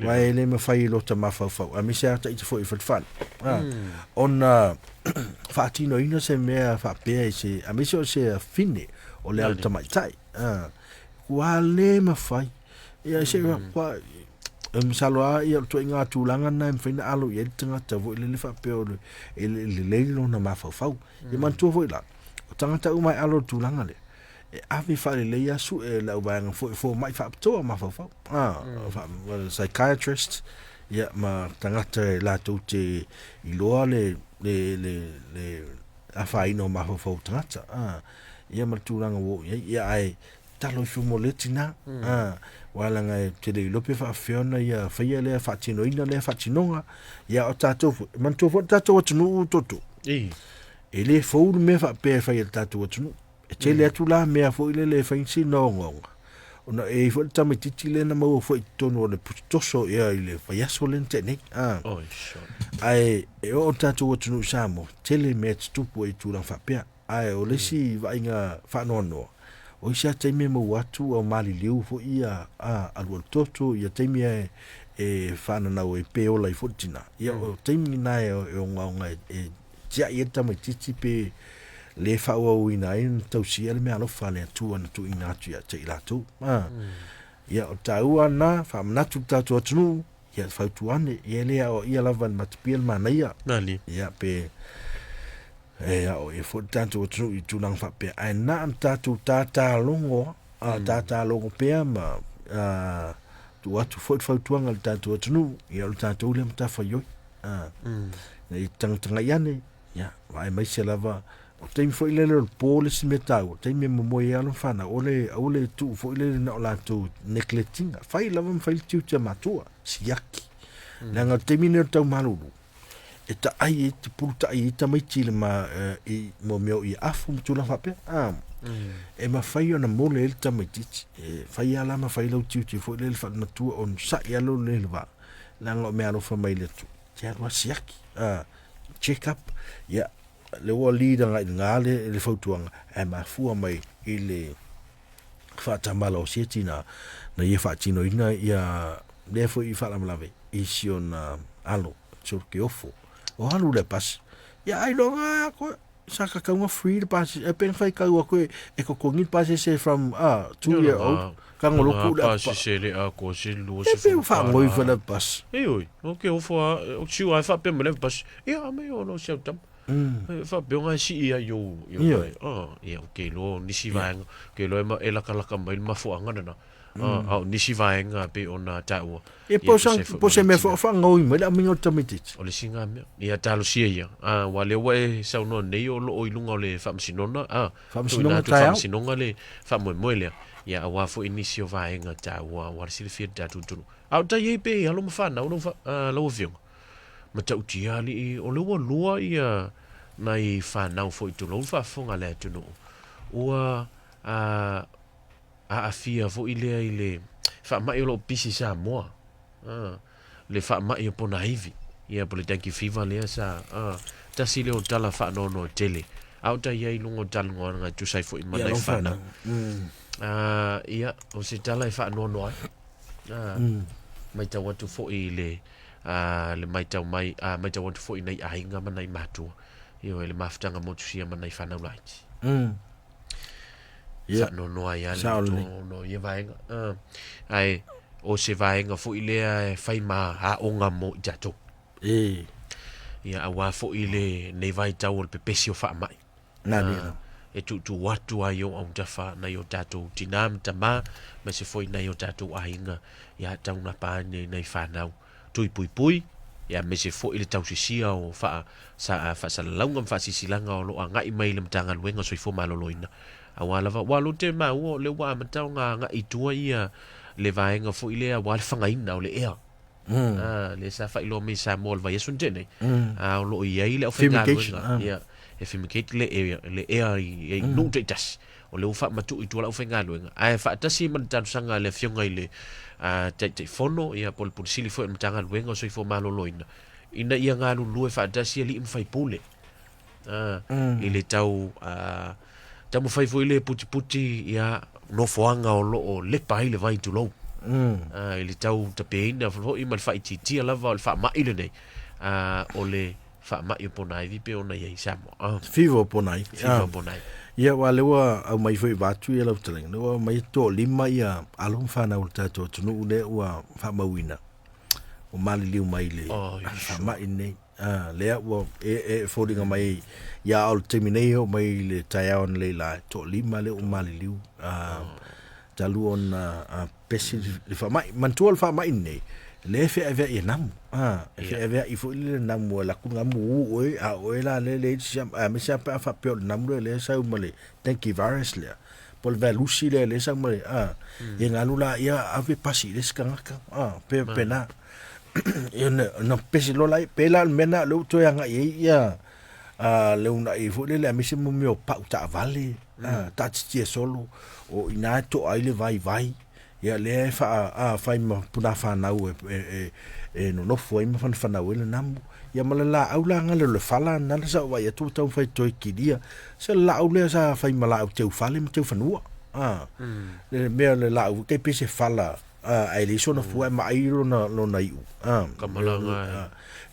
vai le me fai lo ta ma fa a mi se ta i fo i fa on fa tino ina se me fa pe se a mi se fine o le alta mai tai quale ma fai ia se qua saloa ia to inga tulanga na fina alo ye tanga ta vo le fa pe o le lo na ma fa ia man tu vo la tanga ta mai alo tulanga le ave fa le ia su la bang fo mai fa to ma fa psychiatrist ia ma tangata la to te i loa le a fa ino ma fa tangata ia ma tulanga wo ia ai talo fu moletina wala nga te le lope fa fiona ia fa ia le fa tino ina le fa tinonga ia o tato man to fo tato tunu toto ele fo me fa pe fa ia tato tunu te le atu la mea fo ile le fainsi nongonga ona e fo tama titile na mau fo tono le putoso ia ile fa yaso lente ne ai e o tatu o tunu samo te le me tupu e tu la fa pe ai o le si va inga fa nono o sia te me mo watu o mali liu fo ia alwal toto ia te me e fa na o e pe o la i fotina ia o te me na e o nga e ja ia tama titipe le fa o ina in tau sia le me alo fa le tu ana tu ina tu ya te ila tu ya o tau ana fa na tu ta tu tu ya fa tu ane ye le o ia la van matpiel mana ya nali ya pe ya o e fo tanto tu i tu lang fa pe ai na ta tu ta longo ta longo pe ma tu atu fo tu ngal ta tu ya o ta tu le mta fa yo nei tang ya ne ya vai mai se lava o te mi fo ile le pole si metau te mi mo ia lo fana ole tu fo ile na la tu neglecting fai lava fai tu te matua siaki langa te mi ne tau malulu e ta ai te puta ai ta mai tile ma i mo meo i afu tu la fape e ma fai ona mo le ta mai titi fai ala ma fai lo tu fo ile fa matua on sa ia lo le va langa me alo fa mai le tu te ro siaki check up ya le wa leader ngale le fotuanga e ma fu mai ile fa tamala o setina na ye fa tino ina ya le fo I fa la mlave ision alo surke ofo o halu le pas ya ai lo ko saka ka nga free pas e pen fai ka ko e ko ngin pas se from 2 year old ka ngolo ku la pas se le ko se lu se fa ngoi fa le pas oi ok o fo o chiu ai fa pe me le pas ya me o no se tam fa beonga si ia yo ia okay lo nisi vaenga ke lo e la kala mai ma fo anga na nisi vaenga pe ona taua e po se me fo fa ngoi me la mingo tamitit o le singa me ia talo si ia wale we sa no nei o lo ilunga le fa msinona fa msinonga le fa mo le ia wa fo inisio vaenga taua wa si le fi tatu tu au ta ye pe alo ma fa na lo fa lo viong ma ta utia li o lo lua ia nai fa nau foi tu lo fa fonga le tu no ua a fia fo ile fa mai lo pisi sa mo le fa mai po na hivi ia po le tanki fiva le sa ta si le o tala fa no tele au ta ia lungo tal ngo nga tu sai fo I mai fa na ia o se tala fa no mai ta watu fo ile le mai tau mai fo i nei ainga manai matua io le maftanga mo tusia manai whanau laiti ia no no ai ale Saole. no ia vaenga ai o se vaenga fo i lea fai ma a onga mo i tatou e ia awa fo i le nei vai tau o le pepesi o wha mai na ni e tu watu ai o au tafa na yo tatou tinam tama ma se foi na yo tatou ainga ia tau na pa nei whanau tui pui pui ia me se foi le tau sisia o fa sa launga fa sisilanga o lo anga i mai le mtanga luenga so i fo maloloina awala va walo te ma o le wa matau nga i tua ia le vaenga foi le wa le fangaina o le ea le sa fa ilo me sa mol va yesun tene o lo ia ile o fenga luenga ia e fimikate le ea i no te tas o le ufa matu i tua la ufenga luenga ai fa tasi man tanu sanga le fionga ile te fono ia pol sili fo mtanga luenga so i fo maloloina ina ia nga lu fa tasi li mfai pule ile tau tamu fai fo ile puti ia no foanga o lo o le pai le vai tu lo ile tau te peina fo i mal fa ti la va fa ma ile nei o le fa ma i pona i vipe ona ia samo fivo ponai fiva pona ia wa lewa au mai foi vatu ia lau teleng no mai to lima ia alum fa na ulta to tunu le wa fa mawina o mali liu mai le fa ma ine le wa e fodinga mai ia al termineo mai le taion le la to lima le o mali liu talu on pesi fa mai mantual fa mai ine le fe ave e nam fe ave i fo le nam la ku ngam o la le cham me cha pa fa pe nam le sa u male thank you virus le pol velusi le sa male e ngalu la ia ave pasi le skanga pe pena e no pesi lo lai pe la mena lo to yang ia le una i fo le me se mo mio pa ta vale ta ti solo o ina to ai le vai ia le fa ma puna fa na no foi ma fa na le nam ia mala la au la ngale le fala na sa wa ia tu tau fai toi kidia se la au le sa fai mala au teu fale ma teu fanua le me le la au ke pese fala ai le so no foi ma ai lo na iu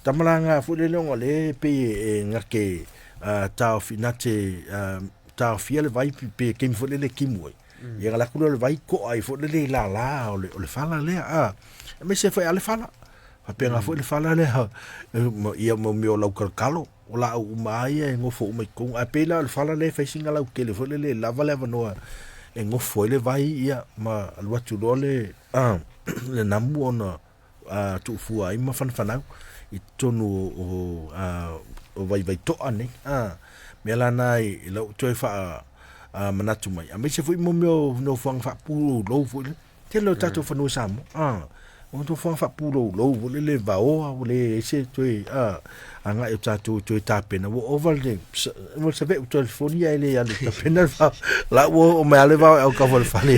kamalanga fu le longa le pe ngake tau finate tau fiel vai pe ke mi fu le kimoi ia la kula le vai ko ai fo le la o le fala le me se foi ale fala a pena fo le fala le ia mo mi o lau kalo o la u mai e ngo fo mai ko a pena le fala le fa singa lau ke le fo le la vale no e ngo fo le vai ia ma al watu le le namu ona tu fu ai ma fan fanau i tonu o vai to ane me la nai lo toi fa manatu mai a me se foi mo no fang fa pu lo fu te lo tato fa no samo o to fang fa pu lo le va o le se toi anga e tato toi ta pena o over le mo se ve o telefonia ele ya le pena fa la o me ale va o ka fa le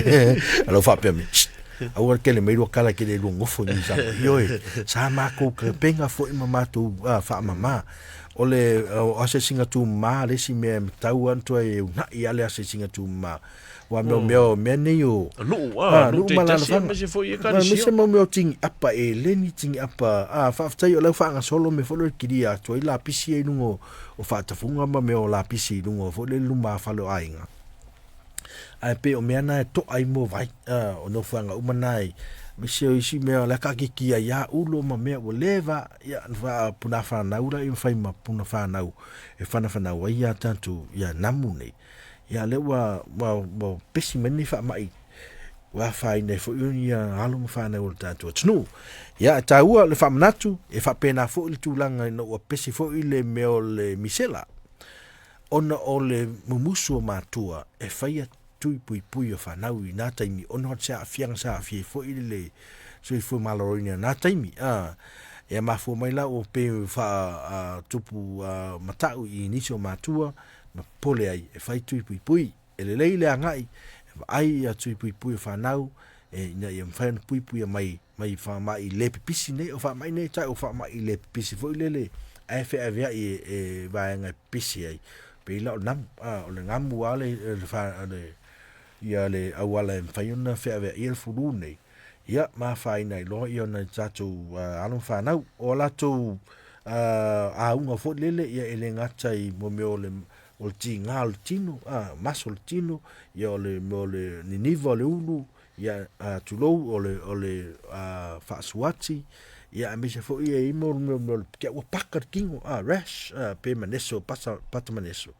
alo fa pe mi au ke le meiro kala ke le lungo fo ni sa yo sa ma ko ke penga fo i mama tu fa mama o le o se singa tu ma le si me tau anto e na ia le se singa tu ma wa me ne yo no te tasi me se foi e me se mo ting apa e le ni ting apa fa tai o le fa nga solo me fo le kiria to i la pisi e lungo o fa ta funga ma me o la pisi lungo fo le luma fa lo ainga ai pe o me na to ai mo vai o no fa nga umanai me se o isi me la ka ki ya ulo ma me o leva ya va puna fa na ura i fa ma puna fa na e fa na wa ya tantu ya namune ya le wa pesi meni fa mai wa fa ine fo ya halu ma fa na ura tantu tnu ya ta ua le fa manatu e fa pena fo il tulanga no wa pesi fo ile me o le misela ona o le mumusu matua e fa ya tui pui o whanau i nā taimi ono sa fiang sa fie fo i le so i fo maloroina nā taimi e mafo mai la o pe wha tupu matau i nisio matua ma pole ai e whai tui pui e le leile a ngai e ai a tui pui o whanau e ina i mwhai pui mai wha mai le pipisi ne o wha mai ne tai o wha mai le pipisi fo i le e wha avea e vaenga pisi ai pe ila o namu o le ngamu ale ia le awala e whaiona whea wea ia furu nei ia mawhaina I loa I ona tātou alon whanau. O latou a unga fo lele ia ele ngata I mo me ole o le ti ngā le tino, maso le tino, ia ole mo le niniva le ulu, ia tulou o le whaasuati, ia amisa fo ia I mo le kia ua pakar kingo, rash, pe maneso, pata maneso.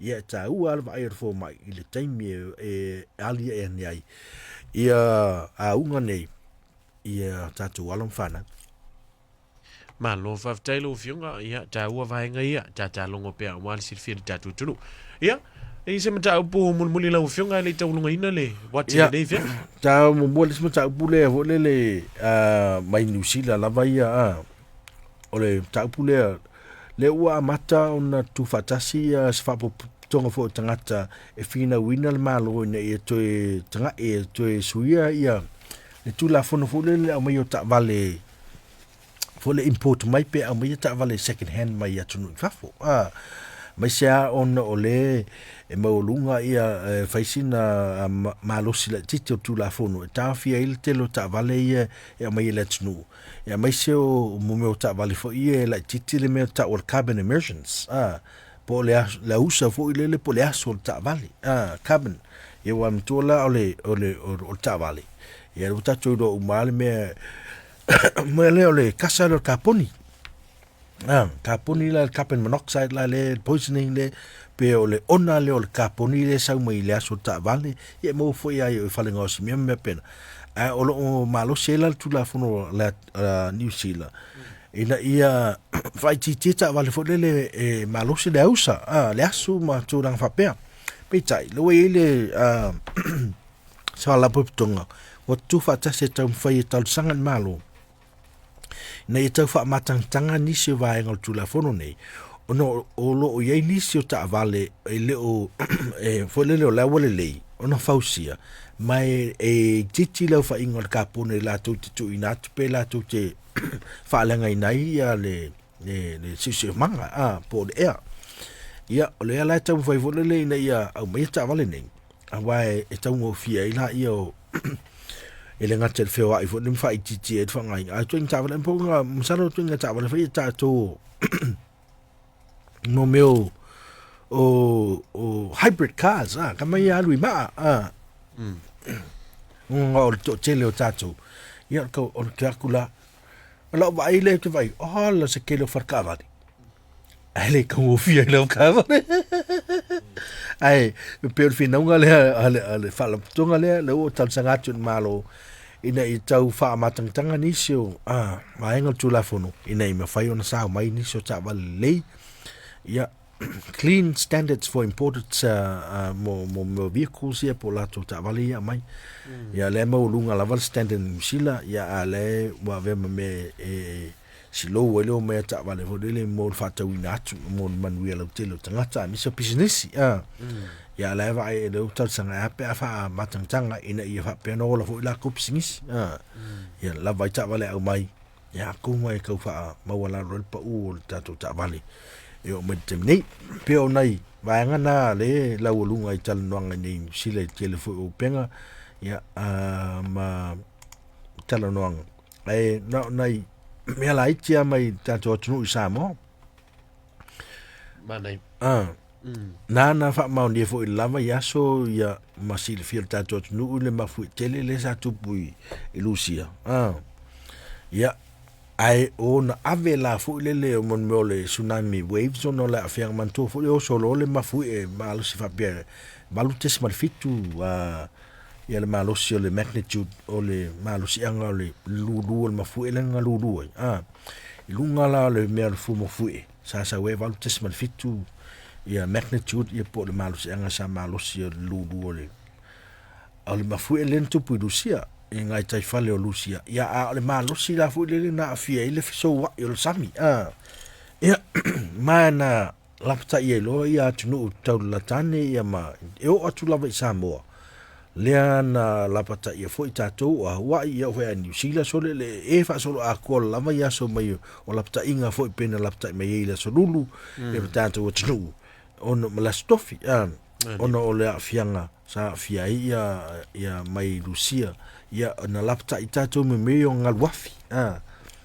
Ia ta ua alwa ai rfo mai I le taimi e alia e ni ai. Ia a unga nei, ia tātou alon whanau. Ma lo whaftai lo whiunga, ia, tā ua vahenga ia, tā longo pia wali sirfia tātou tunu. Ia, e se mata upo mulmuli lau whiunga le taulunga ina le, wati le nei whia. Tā mua le se mata upo le, le mai New Zealand lava ia, o le tā upo le ua amata o na tu fatasi se whapo tonga fo tangata e whina wina le malo ina ia toe tanga e toe suia ia, le tu la fono fo le au mai o ta vale, fo le import mai pe au mai ta vale second hand mai atu nui fafo. Mai sea ona o le e maulunga ia faisina malosi la titi o tu la fono. E tawhia il telo ta vale ia e au mai le atu nui. Ia mai se o mume o ta vale fo ia la titi le mea ta o carbon emissions. Po le usa fo ile le po le aso o ta vale. Carbon. Ia wa mtola o le ta vale. Ia utato do umale mea me leo le kasa le kaponi. Kaponi la carbon monoxide la le poisoning le pe o le ona le o le kaponi le sau mai le aso ta vale e mo foi ai o falenga o simia me pena. O lo malo sela tu la fono la New Zealand. Ina ia vai tita vale fo le malo se le usa le aso ma tu rang fa pe. Pe tai lo ile sa la poptonga. O tu fa ta se tam fai tal sangan malo. Na i tau wha matangtanga nisi o vaenga o tula fono nei. Ono o lo o iei nisi o ta vale e le o fo le o lawa le lei. Ono fausia. Mai e titi lau wha ingo ka pone la tau te tu inatu pe la tau te whaalanga inai ia le sisi o manga po le ea. Ia o le ala tau whai fo le lei na ia au mai ta vale nei. Awai e tau ngō fia ila ia o ele ngata feo ai fo nim fai titi e fa ngai a twin tavale po nga msalo twin tavale fa ta to no meu o hybrid cars kama ia lui ma o to tele o tato ia ko o calcula la vai le te vai la se kelo farcava ele como fia le cava ai per fina unga le fala tonga le o tal sangatun malo ina I tau wha matangtanga nisio maenga tu la fono ina I mawhai ona sao mai nisio ta wale lei ia clean standards for imported mo vehicles ia po lato ta wale ia mai ia le maulunga la wale standard nisila ia a le wa vema me silo wale o mea ta wale fo lele mo whata wina atu mo manuia lau telo tangata miso pisinesi ia la vai e lo tal sanga ape afa matangtanga ina ia fa pe no la fo la kup singis ia la vai ta vale au mai ia ku mai ka fa ma wala rol pa u ta to ta vale e o me temni pe o nai vai ngana le la ulunga I tal noanga ni sile tele fo o penga ia ma tal noanga ai no nai me la itia mai ta to tunu sa mo Manai. na fa mau ni fo lava yaso ya masil fil tato nu le mafu tele le sa tu pui ilusia ya ai on ave la fo le mon mole tsunami waves on la fermanto fo o solo le mafu e malo si fa bien malutes mal fitu ya le malo si le magnitude o le malo si anga le lulu le mafu le nga lulu ilunga la le mer fu mo fu sa we malutes mal fitu ia magnitude ia po le malos anga sa malos ia lulu ole ale mafu elento pu lucia e ngai tai fale o lucia ia ale malos la fu le na afia ile so wa il sami ia mana lapta ia lo ia tunu tau la tane ia ma e o atu lava Samoa leana lapata ia foi tatou wa ia ho New Zealand so le e fa solo a ko lava ia so mai o lapta inga foi pena lapta mai ia so lulu e tatou tunu ono malastofi ono ole afianga sa afia ia mai Lucia ia na lapta i tatou me o ngaluafi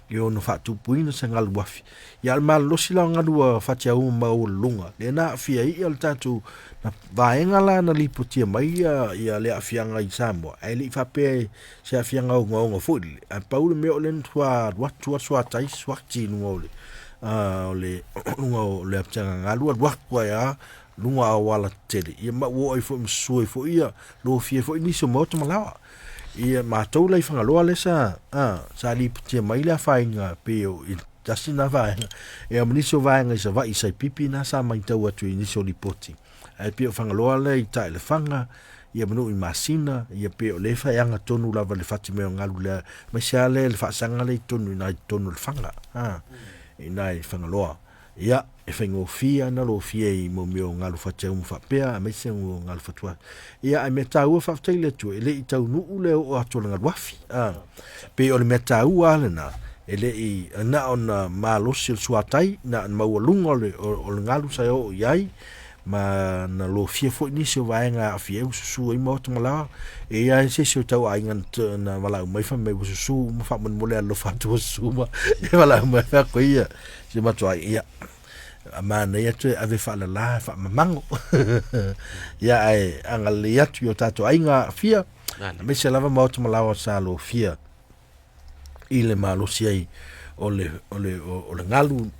yo no fa tu puina sa ngaluafi ia al mal losi la ngalua fatia u mau lunga le na fia i al tatou na vaenga la na lipotia mai ia le afianga i Samoa ai li fa pe se afianga o ngo fuli a paulo me o len tua watu swa tai swati no ole ole lunga le aptanga ngalua wa ya lunga wala tele ia ma wo ai fo msui fo ia lo fie fo ni so moto malawa ia matou lai fangaloa le sa li putia mai la fainga pe o tasi na vaenga e amniso vaenga isa vai sai pipi na sa mai tau atu iniso lipoti ai pe o fangaloa le i tai le fanga ia manu i masina ia pe o le faianga tonu lava le fati me o ngalu le mai sa le fasanga le tonu na tonu le fanga ina i fangaloa ia e fengo fia na lo fia i mo meo ngalu fatia fa pea me se o ngalu fatua ia ai meta u fa tele tu ele i tau nu ule o atola ngaluafi pe o le meta u ale na ele i na ona malosil suatai na maualunga o le ngalu sa o iai ma na lo fia fo ni se vaenga a fia su i mo mala e ia se se tau ai ngan na wala mai fa me su ma fa mon mole lo fa tu su ma e wala ma fa ko ia se ma tu ai ia amana ia tu ave fa la fa mango ia ai angal ia tu yo tato ai nga fia me se lava mo mala sa lo fia ile malo si o le ngalu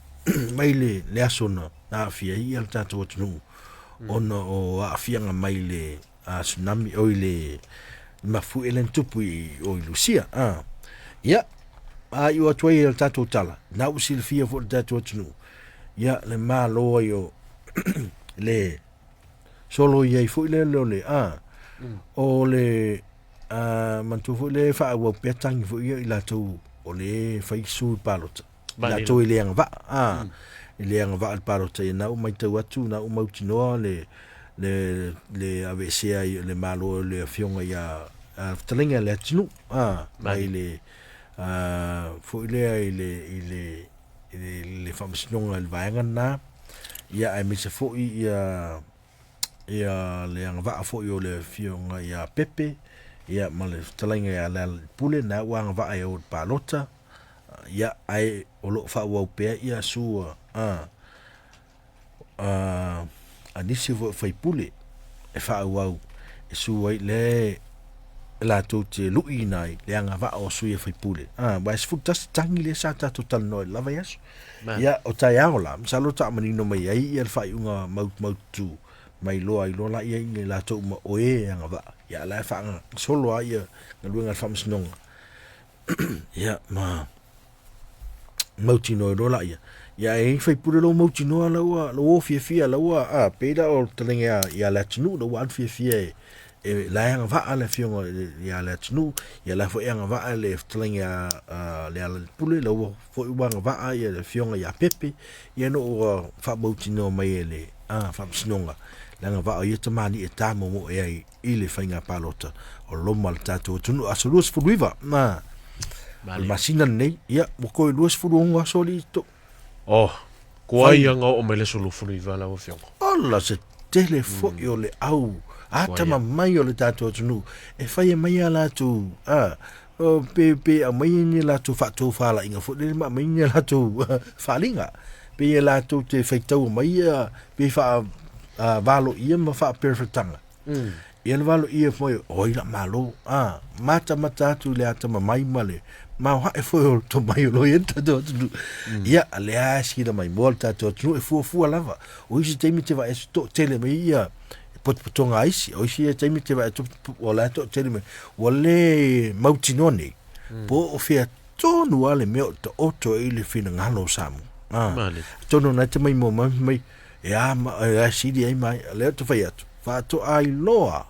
mai le asona na fia ia tato tu ona o afianga mai le tsunami o ile mafu elen tupu o Lucia ia ai o toi el tato tala na usil fia fo tato tunu ia le malo yo le solo ia fo le o le mantu fo le fa o petang fo ia la tu o le fa su palot la tu ile nga va ile nga va al palot ia na o mai tu atu na o mau tino le AVC le malo le fionga ia talinga le tunu mai le fo le famsinonga le vaenga na ia ai mese fo ia le nga va fo yo le fionga ia pepe ia male talinga ia le pule na wanga va ai o palota ia ai o lo fa wa pe ia su anisi fai pule e fa wa e su ai le la to te lui nai le anga va o su e fai pule ba es futas tangi le sa ta total no la va yes ia o ta ya ola salo ta mani no mai ai ia fai unga mau tu mai lo ai lo la ia la to ma o e anga va ia la fa solo ai na luenga fa msnonga ia ma mauti no lo la ia ia e fai pure lo mauti no la lo fia la peda o telenga ia la tnu lo wan fia e la nga va ala fionga ia la tnu ia la fo nga va ale telenga le ala pule lo fo nga va ia le fionga ia pepe ia no fa mauti no mai ele fa msnonga la nga va ia tamani e tamo mo e ile fainga palota o lo mal tato tunu asolus fuiva ma masina nei ia mo ko luas fulunga solito ko ai nga o mele solo fuiva la o fiong alla se telefo yo le au ata mai o le tato tunu e fai mai ala tu o pe a mai ni la tu fa tu fa la inga fo le mai ni la tu falinga pe la tu te fai tau mai pe fa valo ia ma fa perfectanga ia valo ia foi oi la malo mata tu le ata mai male ma ha e foi to mai lo entra do ia le aski da mai volta to tu e fu lava o isi te mi te va esto tele me ia potonga isi o isi te mi te va to ola to tele me wole mautinoni po o fia tonu ale me to oto ile fina ngalo samu tono na te mai mo mai ia ma sidi ai mai le to faiato fa to ai loa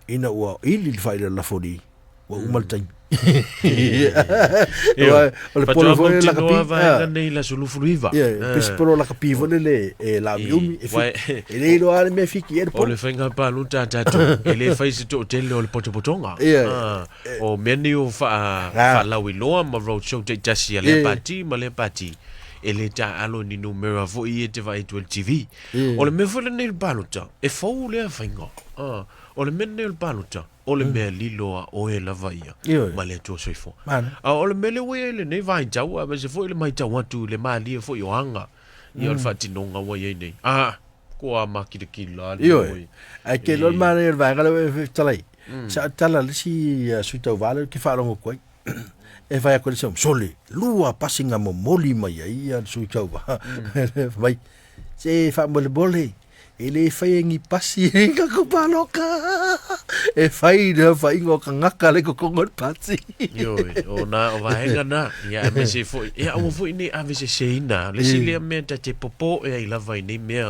ina o ili fai la fodi o umaltai o le polo foi la capi va nei la sulu fruiva pes polo la capi le la miumi e le lo ale me fiki o le fenga pa luta tatu ele fai se to tele o le potopotonga o meni o fa la wiloa ma road show te tasi le pati ma le pati ele ta alo ni numero vo i te vai tu TV o le me fo le nei baluta e fo le fenga o le men nei baluta o le mea lilo a oe lava ia Io. ma le tua soifo Mana. a o le mele we le nei vai tau a se foi le mai tau atu le mali foi o anga ia le fatinonga wa ye nei ko a makirikila Io. Ai ke lo mana e vai gala talai. Sa tala le si suita vale ke fa longo koi. E vai a koleção sole lua passinga mo moli mai ia suita va. Vai. Se fa mo le bole. Ele fai ngi pasi nga ko paloka. E fai na fai ngo kangaka le ko kongon pasi. Yo, o na o vaenga na. Ya me se foi. Ya o foi ni a vese seina. Le si le me te popo e la vai ni me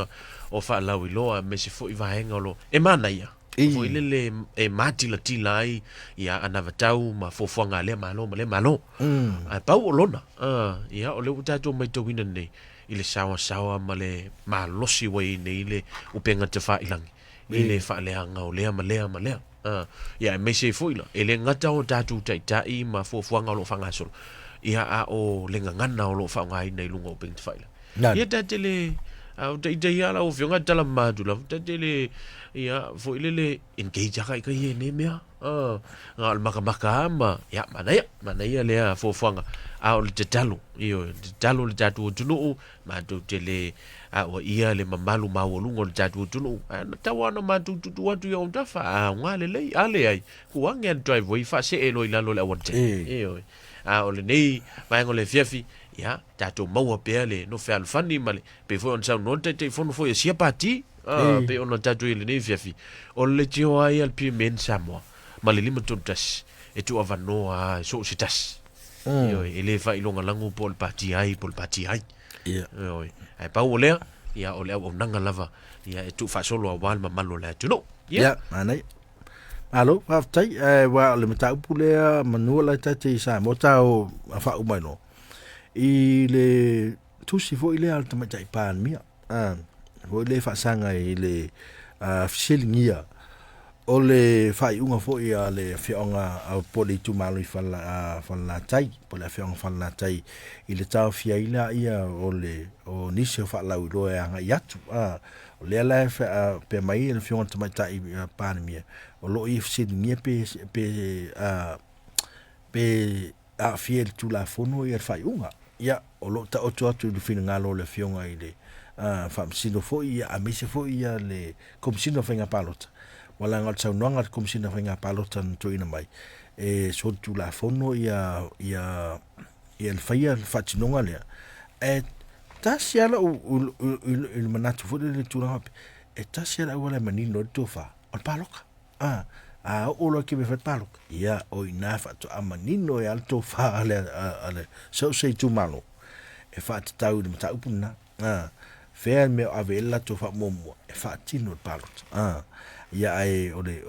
o fa la wi lo me se foi vaenga lo. E mana ia. Foi le e mati la tilai ya anavatau ma fofuanga le malo le malo. A pau lona. Ya o le utato mai to wina nei. Ile sawa ma le malosi wai nei le upenga te fa ilangi. Ile fa le anga o lea ma lea. Ya me se foi la. Ele ngata o tatu tai ma fofuanga lo fanga solo. Ia a o le ngana o lo fanga nei lunga upeng te fa ila. Ia tatele au te ala o fionga tala madula. Tatele ia foi le engage kai kai ne mea. Ngal maka ama ya mana ia le fofuanga. Au le talo io talo le tatu tunu ma tu tele o ia le mamalu mawolungo le tatu tunu na tawana ma tu watu ya untafa ngale le ale ai kuanga drive wi fa se elo ila lo le wonte io o le nei mai ngole fiafi ya tatu maua pele no fe alfani male pe fo on sa no te fo no fo sia pati pe on tatu ile nei fiafi o le tio ai al pi men samo male lima tuntas e tu avanoa so sitas Yo, ele fa ilonga langu pol pati ai. Ia. Yo, ai pa ole ya ole o nanga lava ya tu fa solo wal ma malo la tu no. Ya, mana. Alo, fa tai wa le mata pule manuala tati sa mota o fa umai no. Ile tu si fo ile alta mai pan mia. Fo ile fa sanga ile filingia. Ole fai unga fo ia le fionga a poli tu malo fala tai pole fionga fala tai ile tau fia ila ia ole o nisi fa la ulo e anga yatu ole la pe mai le fionga tu mai tai pan mia o lo if sin nie pe a fiel tu la fono ia fai unga ia o lo ta o tu le fina ngalo le fionga ile fam sino fo ia a mese fo ia le kom sino fenga palota wala ngal sa nonga komsina fenga palotan to ina mai so tu la fono ia el faia fatinonga le tasiala il manatu fo le tu la tasiala wala manino to fa al paloka o lo ke me fa paloka ia o ina fa to amanino ya to fa ale so sei tu malo e fa tau de mata upuna fer me avella to fa momo e fa tino palot ia ai ole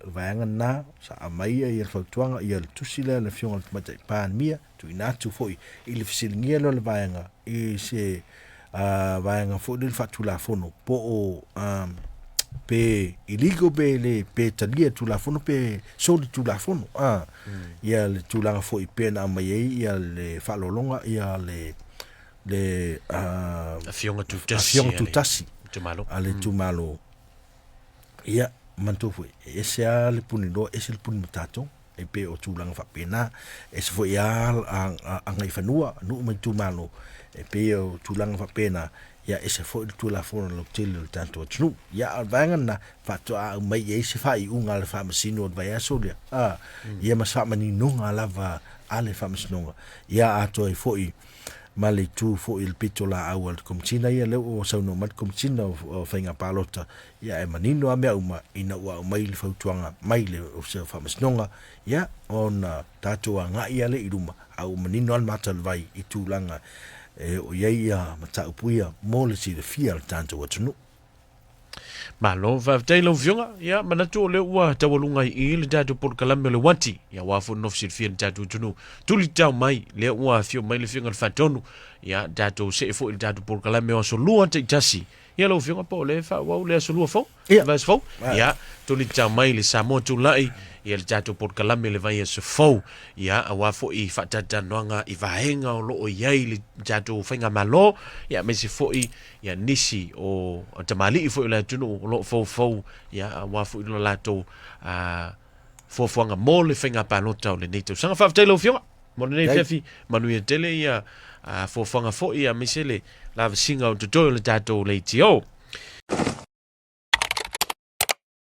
vaanga na sa mai ia fautuanga ia tusila le fionga mata pan mia tu ina tu foi il fisilingia le vaanga i se vaanga fo del fatula fono po o pe iligo be le pe talia tu la fono pe so tu la fono ia le tu la foi pe na mai ia le falolonga ia le fionga tu tasi tu malo ale tu malo ia manto foi ese ale punido ese el pun mutato e pe o tulanga fa pena ese foi a ngai fanua no mai tu malo e pe o tulanga fa pena ia ese foi tu la fono lo til tanto tnu ia vangan na fa to a mai ese fa I unga le fa masino vai asolia ia masa mani no lava ale fa masino ia ato e foi male tu fo il pitola awal komchina ia le o sa no mat komchina o fainga palota ia e manino ame uma ina wa mai le fautuanga mai le o se famasnonga ia ona tatu nga ia le iruma au manino al matal vai itulanga o ia mata upuia mo le si le fial tanto watunu malo va tailo vionga ya manatu le wa tawalunga I le tatu por kalambe le wanti ya wafu no fil tatu tunu tuli tau mai le wa fio mai le finga fatonu ya tatu se fo il tatu por kalambe o so lua te tasi ya lo vionga po le fa wa le so lua fo vas fo ya tuli tau mai le samo tu lai ya le tatu por kalambe le vai so fo ya wafu I fatata noanga I vahenga o lo o yai le tatu finga malo ya me se fo I ya nisi o tamali fo le tunu lo fo ya wa fo lo lato foafoaga mo le faiga palota o lenei tausaga faafetailo fioga mo lenei fiafi manuia tele ia foafoaga foʻi a mise le lavasiga o totoi o le tatou leitio